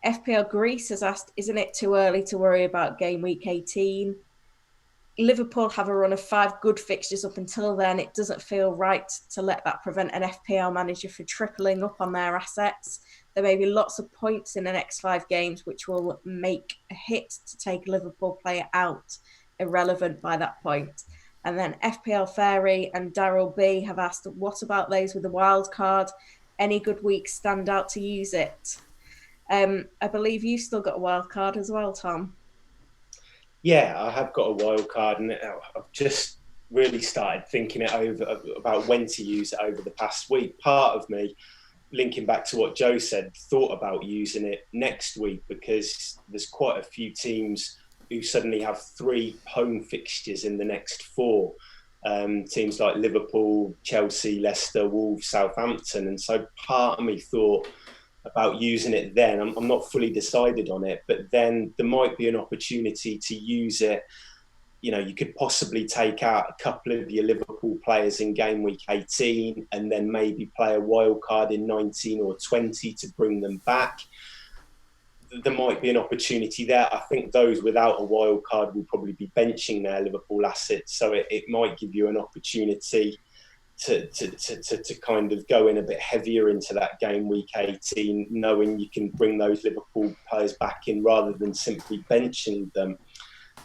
S2: FPL Greece has asked, isn't it too early to worry about game week 18? Liverpool have a run of 5 good fixtures up until then. It doesn't feel right to let that prevent an FPL manager from tripling up on their assets. There may be lots of points in the next 5 games, which will make a hit to take a Liverpool player out irrelevant by that point. And then FPL Fairy and Daryl B have asked, what about those with a wild card? Any good weeks stand out to use it? I believe you've still got a wild card as well, Tom.
S3: Yeah, I have got a wild card, and I've just really started thinking it over about when to use it over the past week. Part of me, linking back to what Joe said, thought about using it next week because there's quite a few teams who suddenly have 3 home fixtures in the next 4. Teams like Liverpool, Chelsea, Leicester, Wolves, Southampton. And so part of me thought about using it then. I'm not fully decided on it, but then there might be an opportunity to use it. You could possibly take out a couple of your Liverpool players in game week 18 and then maybe play a wild card in 19 or 20 to bring them back. There might be an opportunity there. I think those without a wild card will probably be benching their Liverpool assets. So it might give you an opportunity to kind of go in a bit heavier into that game week 18, knowing you can bring those Liverpool players back in rather than simply benching them.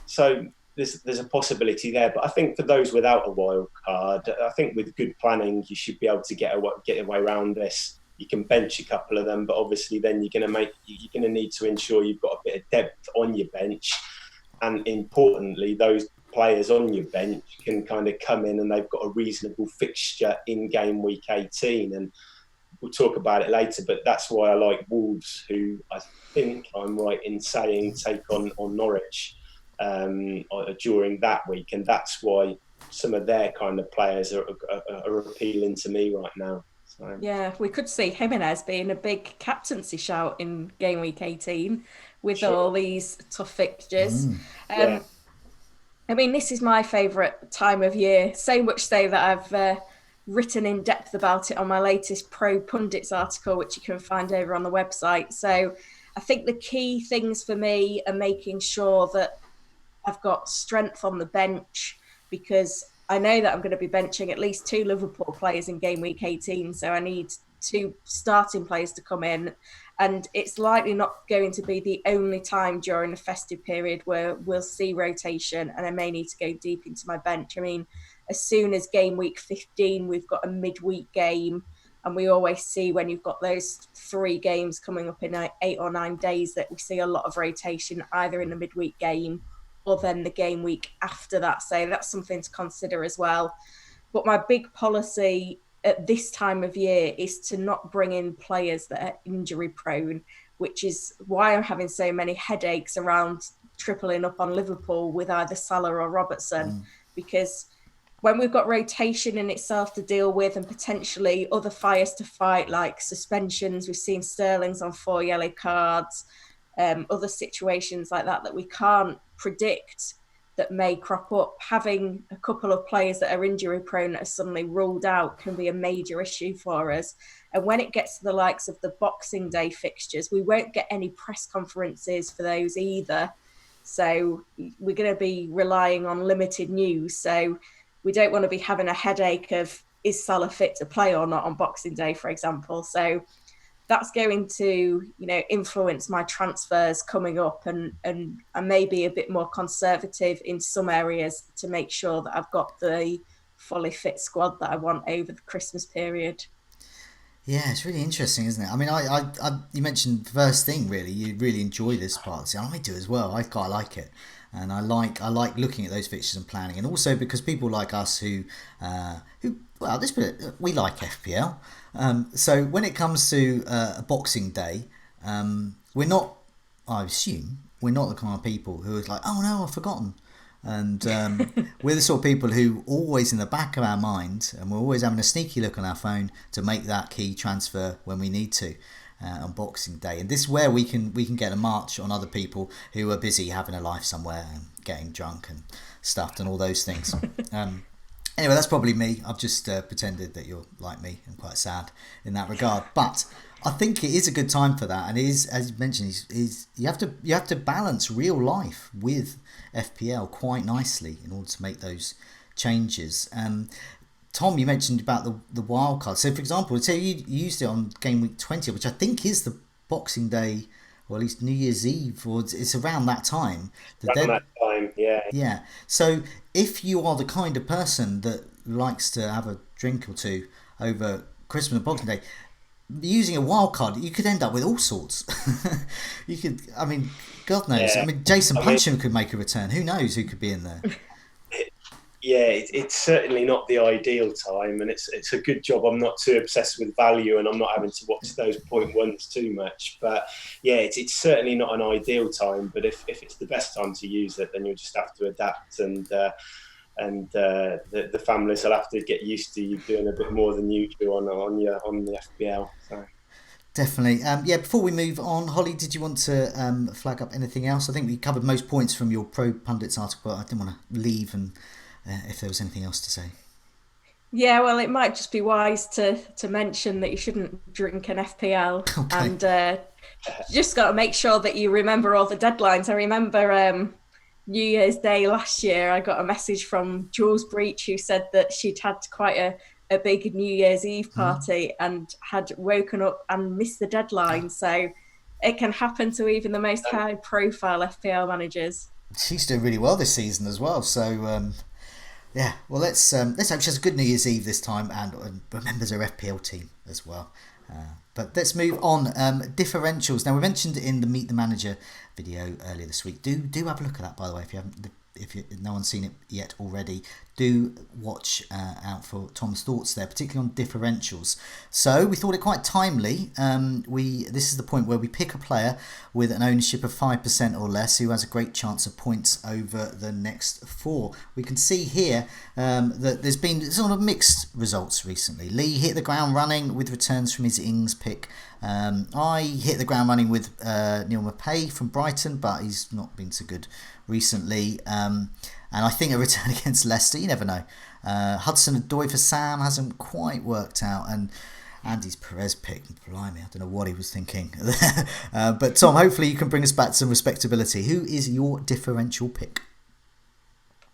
S3: So there's a possibility there. But I think for those without a wild card, I think with good planning, you should be able to get away around this. You can bench a couple of them, but obviously then you're going to need to ensure you've got a bit of depth on your bench, and importantly, those players on your bench can kind of come in and they've got a reasonable fixture in game week 18. And we'll talk about it later, but that's why I like Wolves, who I think I'm right in saying take on Norwich during that week, and that's why some of their kind of players are appealing to me right now. So.
S2: Yeah, we could see Jimenez being a big captaincy shout in game week 18 with all these tough fixtures.
S3: Yeah.
S2: I mean, this is my favourite time of year, so much so that I've written in depth about it on my latest Pro Pundits article, which you can find over on the website. So I think the key things for me are making sure that I've got strength on the bench, because I know that I'm going to be benching at least 2 Liverpool players in game week 18. So I need 2 starting players to come in. And it's likely not going to be the only time during the festive period where we'll see rotation and I may need to go deep into my bench. I mean, as soon as game week 15, we've got a midweek game. And we always see when you've got those 3 games coming up in 8 or 9 days that we see a lot of rotation either in the midweek game or then the game week after that. So that's something to consider as well. But my big policy at this time of year is to not bring in players that are injury prone, which is why I'm having so many headaches around tripling up on Liverpool with either Sylar or Robertson, because when we've got rotation in itself to deal with and potentially other fires to fight, like suspensions, we've seen Sterling's on 4 yellow cards, other situations like that we can't predict that may crop up. Having a couple of players that are injury prone that are suddenly ruled out can be a major issue for us. And when it gets to the likes of the Boxing Day fixtures, we won't get any press conferences for those either. So we're going to be relying on limited news. So we don't want to be having a headache of, is Salah fit to play or not on Boxing Day, for example. So that's going to, influence my transfers coming up, and I may be a bit more conservative in some areas to make sure that I've got the fully fit squad that I want over the Christmas period.
S1: Yeah, it's really interesting, isn't it? I mean, I you mentioned first thing, really, you really enjoy this part. See, I do as well. I quite like it, and I like looking at those fixtures and planning, and also because people like us who we like FPL. So when it comes to a Boxing Day, we're not. I assume we're not the kind of people who are like, oh no, I've forgotten. And we're the sort of people who always in the back of our mind, and we're always having a sneaky look on our phone to make that key transfer when we need to on Boxing Day. And this is where we can get a march on other people who are busy having a life somewhere and getting drunk and stuffed and all those things. Anyway, that's probably me. I've just pretended that you're like me and quite sad in that regard. But I think it is a good time for that, and it is, as you mentioned, is you have to balance real life with FPL quite nicely in order to make those changes. Tom, you mentioned about the wild card. So, for example, say you used it on game week 20, which I think is the Boxing Day, or at least New Year's Eve, or it's around that time.
S3: Around that time, yeah.
S1: Yeah. So if you are the kind of person that likes to have a drink or two over Christmas and Boxing Day, using a wild card, you could end up with all sorts. You could, I mean, God knows.
S3: Yeah.
S1: I mean, Jason Puncham could make a return. Who knows who could be in there?
S3: Yeah, it's certainly not the ideal time, and it's a good job I'm not too obsessed with value and I'm not having to watch those 0.1s too much. But yeah, it's certainly not an ideal time. But if it's the best time to use it, then you'll just have to adapt, and the families will have to get used to you doing a bit more than you do on the FPL. So.
S1: Definitely. Before we move on, Holly, did you want to flag up anything else? I think we covered most points from your Pro Pundits article, but I didn't want to leave and if there was anything else to say.
S2: Yeah, well, it might just be wise to mention that you shouldn't drink an FPL. Okay. And just got to make sure that you remember all the deadlines. I remember New Year's Day last year, I got a message from Jules Breach who said that she'd had quite a big New Year's Eve party and had woken up and missed the deadline. So it can happen to even the most high-profile FPL managers.
S1: She's doing really well this season as well. So yeah, well let's hope she has a good New Year's Eve this time and remembers her FPL team as well. But let's move on. Differentials. Now we mentioned in the Meet the Manager video earlier this week. Do have a look at that, by the way, if no one's seen it yet already. Do watch out for Tom's thoughts there, particularly on differentials. So we thought it quite timely. This is the point where we pick a player with an ownership of 5% or less who has a great chance of points over the next 4. We can see here that there's been sort of mixed results recently. Lee hit the ground running with returns from his Ings pick. I hit the ground running with Neil Maupay from Brighton, but he's not been so good recently. And I think a return against Leicester, you never know. Hudson-Odoi for Sam hasn't quite worked out, and Andy's Perez pick, blimey, I don't know what he was thinking. But Tom, hopefully you can bring us back some respectability. Who is your differential pick?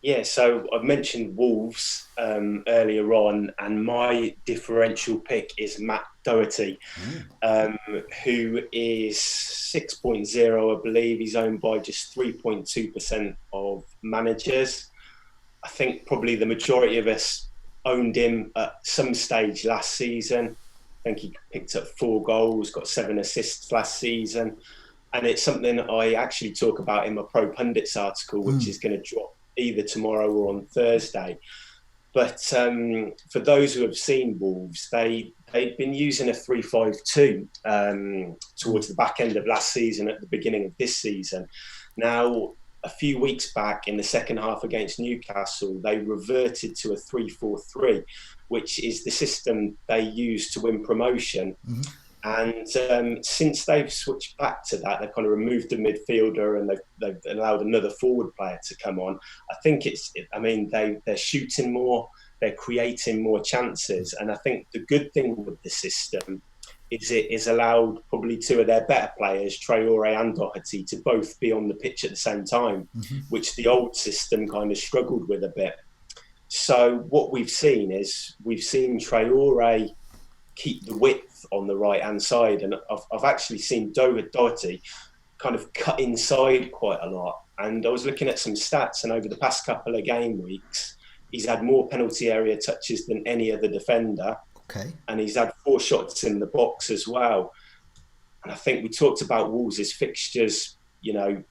S3: Yeah, so I've mentioned Wolves earlier on, and my differential pick is Matt Doherty, who is 6.0, I believe. He's owned by just 3.2% of managers. I think probably the majority of us owned him at some stage last season. I think he picked up 4 goals, got 7 assists last season. And it's something I actually talk about in my Pro Pundits article, which is going to drop either tomorrow or on Thursday. But for those who have seen Wolves, they've been using a 3-5-2 towards the back end of last season, at the beginning of this season. Now, a few weeks back in the second half against Newcastle, they reverted to a 3-4-3, which is the system they use to win promotion. And since they've switched back to that, they've kind of removed the midfielder and they've allowed another forward player to come on. I think they're shooting more, they're creating more chances. And I think the good thing with the system is it is allowed probably 2 of their better players, Traore and Doherty, to both be on the pitch at the same time, which the old system kind of struggled with a bit. So what we've seen Traore keep the width on the right-hand side, and I've actually seen Doherty kind of cut inside quite a lot. And I was looking at some stats, and over the past couple of game weeks, he's had more penalty area touches than any other defender.
S1: Okay.
S3: And he's had 4 shots in the box as well. And I think we talked about Wolves' fixtures,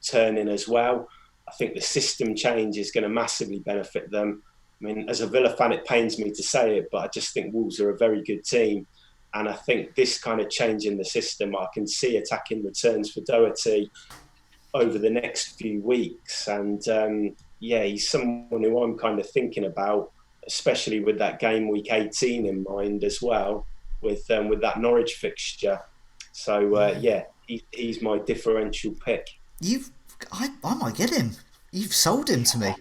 S3: turning as well. I think the system change is going to massively benefit them. I mean, as a Villa fan, it pains me to say it, but I just think Wolves are a very good team. And I think this kind of change in the system, I can see attacking returns for Doherty over the next few weeks. And he's someone who I'm kind of thinking about, especially with that game week 18 in mind as well, with that Norwich fixture. So he's my differential pick.
S1: I might get him. You've sold him to me.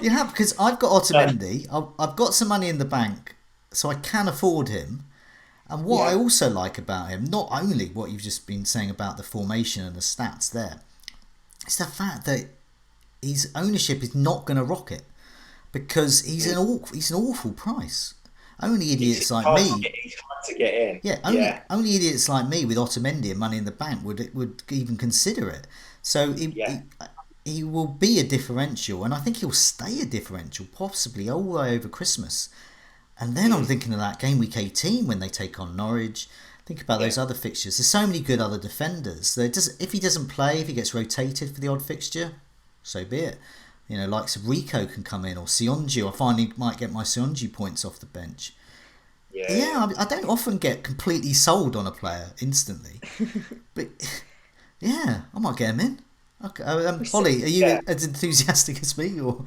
S1: You have, because I've got Otamendi. I've got some money in the bank, so I can afford him. And what I also like about him, not only what you've just been saying about the formation and the stats there, is the fact that his ownership is not going to rocket, because he's an awful price. Only idiots like me.
S3: He's hard to get in.
S1: Yeah, only idiots like me with Otamendi and money in the bank would even consider it. So he will be a differential, and I think he'll stay a differential, possibly all the way over Christmas. And then I'm thinking of that game week 18 when they take on Norwich. Think about those other fixtures. There's so many good other defenders. If he doesn't play, if he gets rotated for the odd fixture, so be it. Likes of Rico can come in, or Sionju. I finally might get my Sionju points off the bench. I don't often get completely sold on a player instantly. But I might get him in. Okay. Holly, are you as enthusiastic as me, or?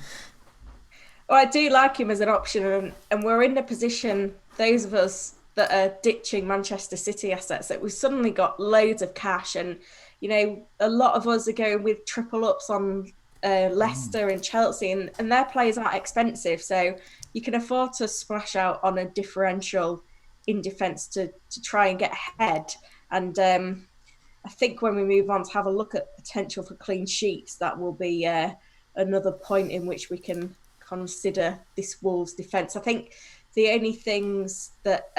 S2: Well, I do like him as an option, and we're in the position, those of us that are ditching Manchester City assets, that we've suddenly got loads of cash, and a lot of us are going with triple ups on Leicester and Chelsea, and their players aren't expensive, so you can afford to splash out on a differential in defence to try and get ahead. And I think when we move on to have a look at potential for clean sheets, that will be another point in which we can consider this Wolves defence. I think the only things that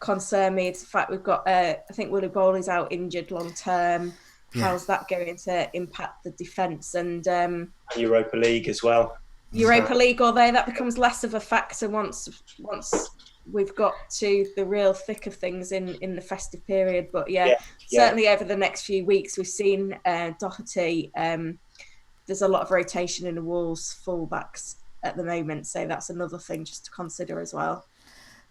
S2: concern me is the fact we've got, I think Willy Bowley's out injured long term. how's that going to impact the defence? And
S3: Europa League as well.
S2: Europa League, although that becomes less of a factor once we've got to the real thick of things in the festive period. But certainly over the next few weeks, we've seen Doherty. There's a lot of rotation in the Wolves fullbacks at the moment, so that's another thing just to consider as well.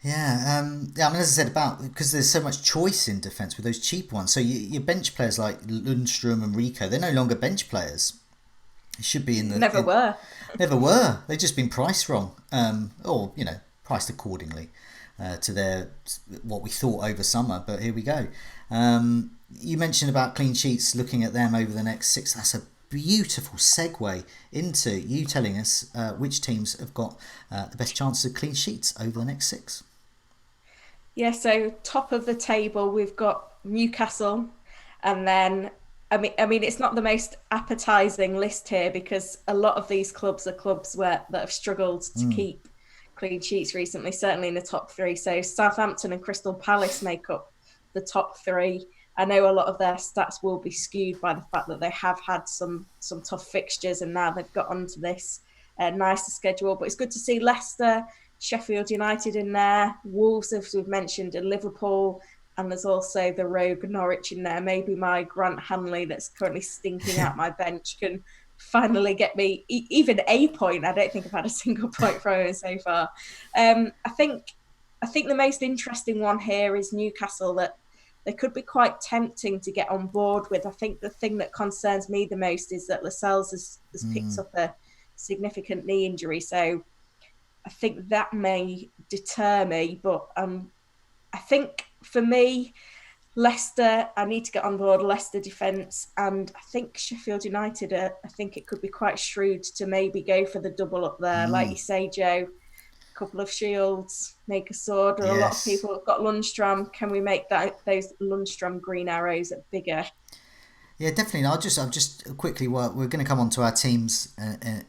S1: Yeah, I mean, as I said, because there's so much choice in defence with those cheap ones. So your bench players like Lundstrom and Rico, they're no longer bench players. It should be in the...
S2: Never were.
S1: They've just been priced wrong, or priced accordingly to their what we thought over summer. But here we go. You mentioned about clean sheets, looking at them over the next 6. That's a beautiful segue into you telling us which teams have got the best chances of clean sheets over the next 6.
S2: Yeah, so top of the table we've got Newcastle, and then I mean it's not the most appetising list here because a lot of these clubs are clubs that have struggled to keep clean sheets recently, certainly in the top 3. So Southampton and Crystal Palace make up the top 3. I know a lot of their stats will be skewed by the fact that they have had some tough fixtures and now they've got onto this nicer schedule. But it's good to see Leicester, Sheffield United in there, Wolves, as we've mentioned, and Liverpool. And there's also the rogue Norwich in there. Maybe my Grant Hanley that's currently stinking out my bench can finally get me even a point. I don't think I've had a single point from him so far. I think the most interesting one here is Newcastle, that they could be quite tempting to get on board with. I think the thing that concerns me the most is that Lascelles has picked up a significant knee injury. So I think that may deter me. But I think for me, Leicester, I need to get on board Leicester defence. And I think Sheffield United, I think it could be quite shrewd to maybe go for the double up there. Like you say, Joe, a couple of shields, make a sword. Or a lot of people have got Lundstrom. Can we make those Lundstrom green arrows bigger?
S1: Yeah, definitely. I'll just quickly we're going to come on to our teams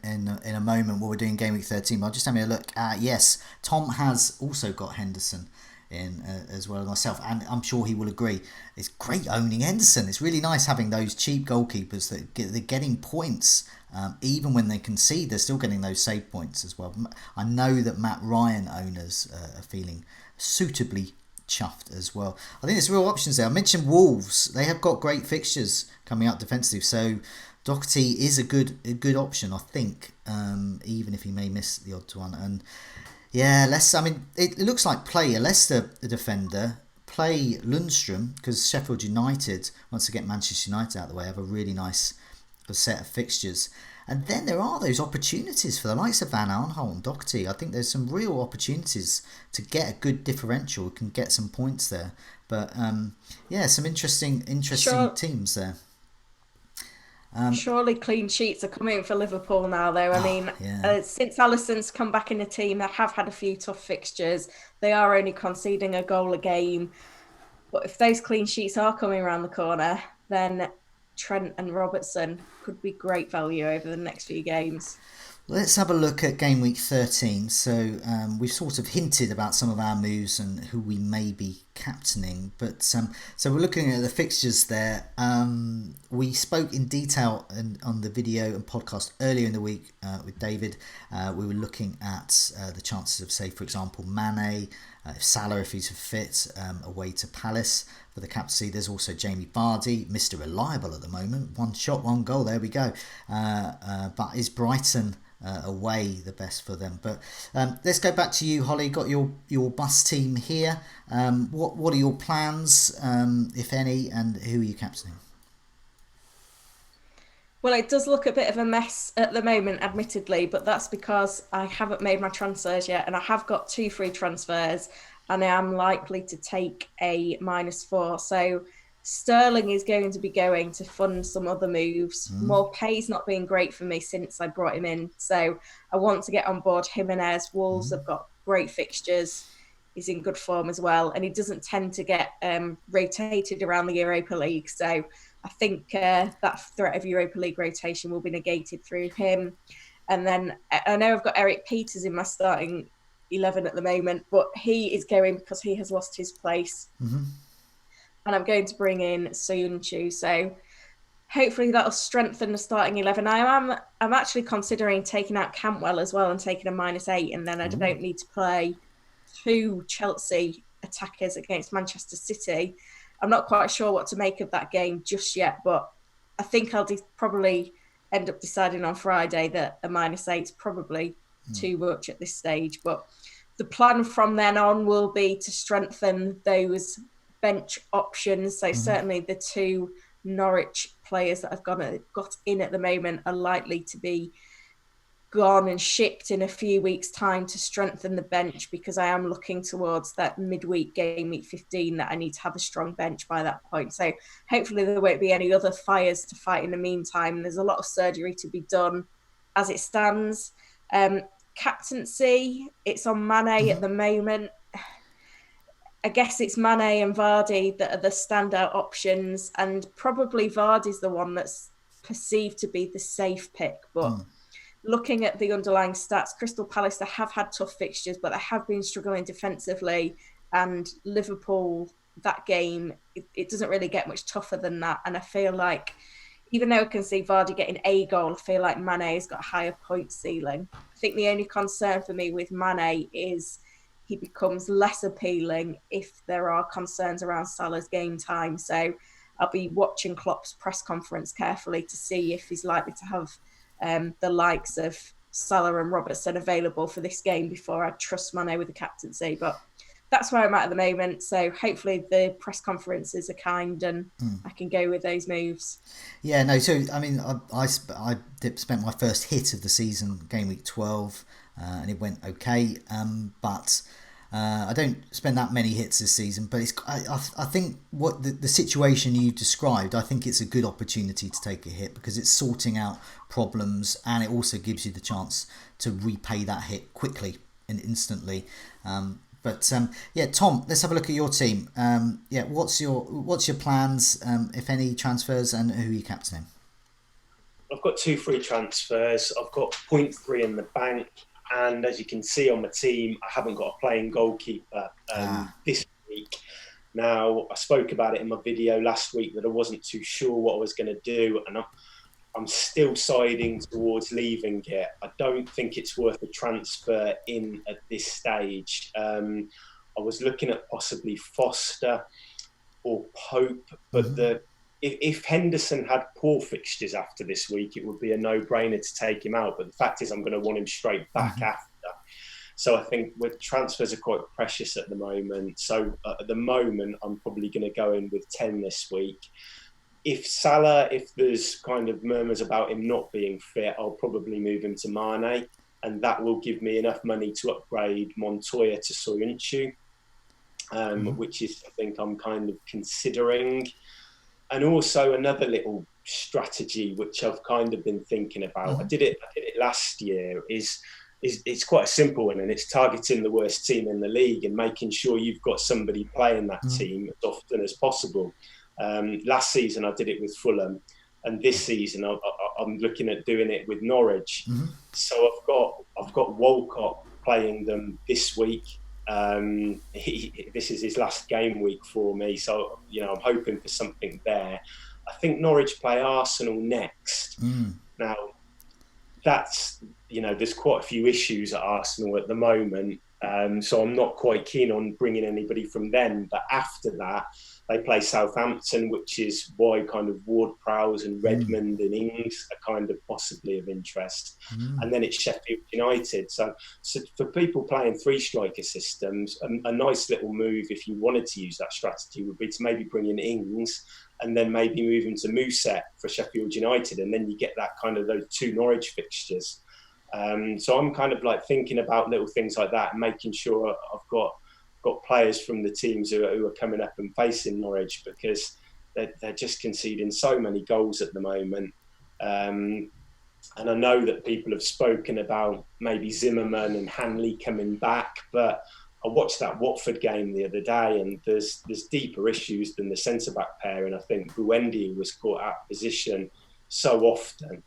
S1: in a moment while we're doing Game Week 13. But I'll just have a look at, yes, Tom has also got Henderson in as well as myself, and I'm sure he will agree. It's great owning Henderson. It's really nice having those cheap goalkeepers they're getting points, even when they concede, they're still getting those save points as well. I know that Matt Ryan owners are feeling suitably chuffed as well. I think there's real options there. I mentioned Wolves. They have got great fixtures coming up defensively, so Doherty is a good option, I think, even if he may miss the odd one. And yeah, Leicester, I mean, it looks like play a Leicester defender, play Lundstrom, because Sheffield United, once they get Manchester United out of the way, have a really nice set of fixtures. And then there are those opportunities for the likes of Van Aanholt and Doherty. I think there's some real opportunities to get a good differential. We can get some points there. But some interesting teams there.
S2: Surely clean sheets are coming for Liverpool now, though. I mean, since Alisson's come back in the team, they have had a few tough fixtures. They are only conceding a goal a game. But if those clean sheets are coming around the corner, then Trent and Robertson could be great value over the next few games.
S1: Let's have a look at Game Week 13. So we've sort of hinted about some of our moves and who we may be captaining. But so we're looking at the fixtures there. We spoke in detail on the video and podcast earlier in the week with David. We were looking at the chances of, say, for example, Manet, Sylar if he's fit, away to Palace for the captaincy. There's also Jamie Vardy, Mr. Reliable at the moment. 1 shot, 1 goal. There we go. But is Brighton away the best for them? But let's go back to you, Holly. Got your bus team here. What are your plans, if any, and who are you captaining?
S2: Well, it does look a bit of a mess at the moment, admittedly, but that's because I haven't made my transfers yet, and I have got 2 free transfers, and I am likely to take a -4. So Sterling is going to be going to fund some other moves. Morpay's not been great for me since I brought him in, so I want to get on board Jimenez. Wolves have got great fixtures. He's in good form as well, and he doesn't tend to get rotated around the Europa League, so I think that threat of Europa League rotation will be negated through him. And then I know I've got Eric Peters in my starting 11 at the moment, but he is going because he has lost his place. And I'm going to bring in Soyuncu. So hopefully that'll strengthen the starting 11. I'm actually considering taking out Cantwell as well and taking a -8, and then I don't need to play 2 Chelsea attackers against Manchester City. I'm not quite sure what to make of that game just yet, but I think I'll probably end up deciding on Friday that a -8 is probably too much at this stage. But the plan from then on will be to strengthen those bench options. So certainly the 2 Norwich players that I've got in at the moment are likely to be gone and shipped in a few weeks' time to strengthen the bench, because I am looking towards that midweek game week 15 that I need to have a strong bench by that point. So hopefully there won't be any other fires to fight in the meantime. There's a lot of surgery to be done as it stands. Captaincy, it's on Manet at the moment. I guess it's Manet and Vardy that are the standout options, and probably Vardy's the one that's perceived to be the safe pick, but looking at the underlying stats, Crystal Palace, they have had tough fixtures, but they have been struggling defensively. And Liverpool, that game, it doesn't really get much tougher than that. And I feel like, even though I can see Vardy getting a goal, I feel like Mane's got a higher point ceiling. I think the only concern for me with Manet is he becomes less appealing if there are concerns around Salah's game time. So I'll be watching Klopp's press conference carefully to see if he's likely to have the likes of Sylar and Robertson available for this game before I trust Manet with the captaincy. But that's where I'm at the moment. So hopefully the press conferences are kind and I can go with those moves.
S1: Yeah, no, so I mean, I spent my first hit of the season, game week 12, and it went okay. But I don't spend that many hits this season, but I think what the situation you described, I think it's a good opportunity to take a hit because it's sorting out problems and it also gives you the chance to repay that hit quickly and instantly. Yeah, Tom, let's have a look at your team. What's your plans, if any, transfers, and who are you captaining?
S3: I've got 2 free transfers. I've got 0.3 in the bank. And as you can see on my team, I haven't got a playing goalkeeper this week. Now, I spoke about it in my video last week that I wasn't too sure what I was going to do. And I'm still siding towards leaving it. I don't think it's worth a transfer in at this stage. I was looking at possibly Foster or Pope, but if Henderson had poor fixtures after this week, it would be a no-brainer to take him out. But the fact is I'm going to want him straight back after. So I think with transfers are quite precious at the moment. So at the moment, I'm probably going to go in with 10 this week. If Salah, if there's kind of murmurs about him not being fit, I'll probably move him to Mane. And that will give me enough money to upgrade Montoya to Soyuncu, which is, I think, I'm kind of considering. And also another little strategy which I've kind of been thinking about. I did it last year. It's quite a simple one, and it's targeting the worst team in the league and making sure you've got somebody playing that team as often as possible. Last season I did it with Fulham, and this season I'm looking at doing it with Norwich. So I've got Walcott playing them this week. This is his last game week for me, so I'm hoping for something there. I think Norwich play Arsenal next. Now, that's there's quite a few issues at Arsenal at the moment, so I'm not quite keen on bringing anybody from them. But after that, they play Southampton, which is why kind of Ward-Prowse and Redmond and Ings are kind of possibly of interest. And then it's Sheffield United. So for people playing 3 striker systems, a nice little move, if you wanted to use that strategy, would be to maybe bring in Ings and then maybe move him to Muset for Sheffield United. And then you get that kind of those 2 Norwich fixtures. So I'm kind of like thinking about little things like that and making sure I've got players from the teams who are coming up and facing Norwich, because they're just conceding so many goals at the moment. And I know that people have spoken about maybe Zimmerman and Hanley coming back, but I watched that Watford game the other day, and there's deeper issues than the centre-back pair, and I think Buendia was caught out of position so often.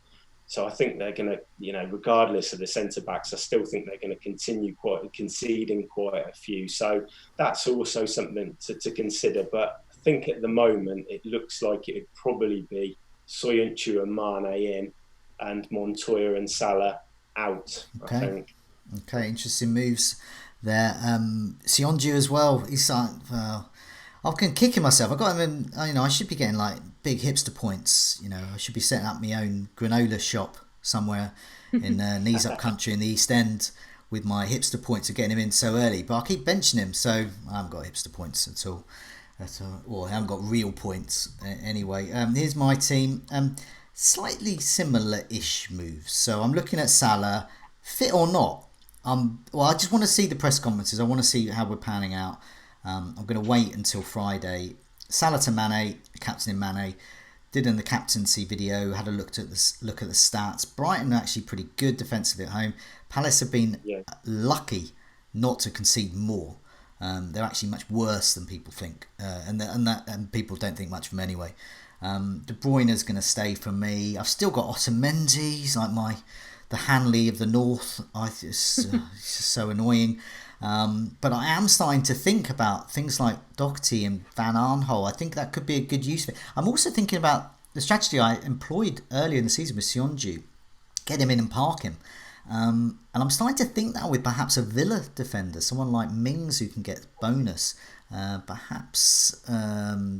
S3: So I think they're going to, regardless of the centre-backs, I still think they're going to continue conceding quite a few. So that's also something to consider. But I think at the moment, it looks like it would probably be Soyuncu and Mane in, and Montoya and Salah out.
S1: Okay.
S3: I think.
S1: Okay, interesting moves there. Sionju as well. He's like, well, I'm kicking myself. I got him in. I should be getting like big hipster points. I should be setting up my own granola shop somewhere in knees up country in the East End with my hipster points of getting him in so early. But I keep benching him, so I haven't got hipster points at all. Or I haven't got real points anyway. Here's my team. Slightly similar-ish moves. So I'm looking at Salah, fit or not. I just want to see the press conferences. I want to see how we're panning out. I'm going to wait until Friday. Salah to Manet, captaining Manet. Did in the captaincy video, had a look at the stats. Brighton are actually pretty good defensively at home. Palace have been lucky not to concede more. They're actually much worse than people think, and people don't think much of them anyway. De Bruyne is going to stay for me. I've still got Otamendi. He's like the Hanley of the North. It's just so annoying. But I am starting to think about things like Doherty and Van Arnhol. I think that could be a good use of it. I'm also thinking about the strategy I employed earlier in the season with Sionju. Get him in and park him. And I'm starting to think now with perhaps a Villa defender, someone like Mings who can get bonus. Perhaps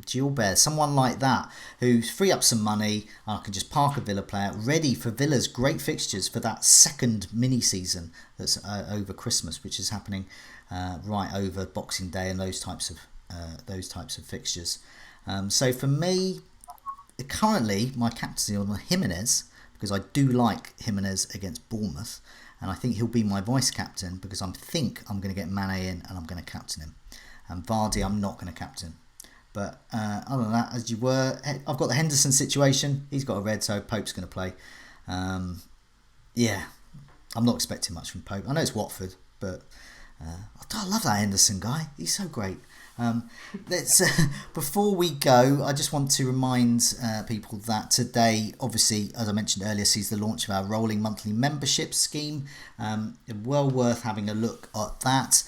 S1: Gilbert, someone like that who's free up some money. I can just park a Villa player ready for Villa's great fixtures for that second mini season that's over Christmas, which is happening right over Boxing Day and those types of fixtures. So for me, currently my captaincy on Jimenez, because I do like Jimenez against Bournemouth, and I think he'll be my vice captain because I think I'm going to get Manet in and I'm going to captain him. And Vardy, I'm not going to captain. But other than that, as you were, I've got the Henderson situation. He's got a red, so Pope's going to play. I'm not expecting much from Pope. I know it's Watford, but I love that Henderson guy. He's so great. Before we go, I just want to remind people that today, obviously, as I mentioned earlier, sees the launch of our rolling monthly membership scheme. Well worth having a look at that.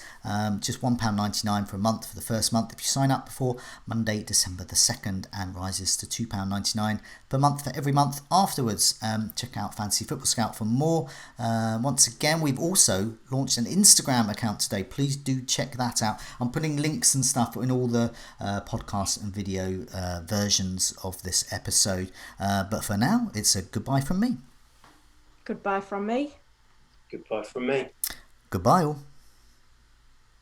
S1: Just £1.99 for a month for the first month if you sign up before Monday, December the 2nd, and rises to £2.99 per month for every month afterwards. Check out Fantasy Football Scout for more. Once again, we've also launched an Instagram account today. Please do check that out. I'm putting links and stuff in all the podcast and video versions of this episode. But for now, it's a goodbye from me.
S2: Goodbye from me.
S3: Goodbye from me.
S1: Goodbye all.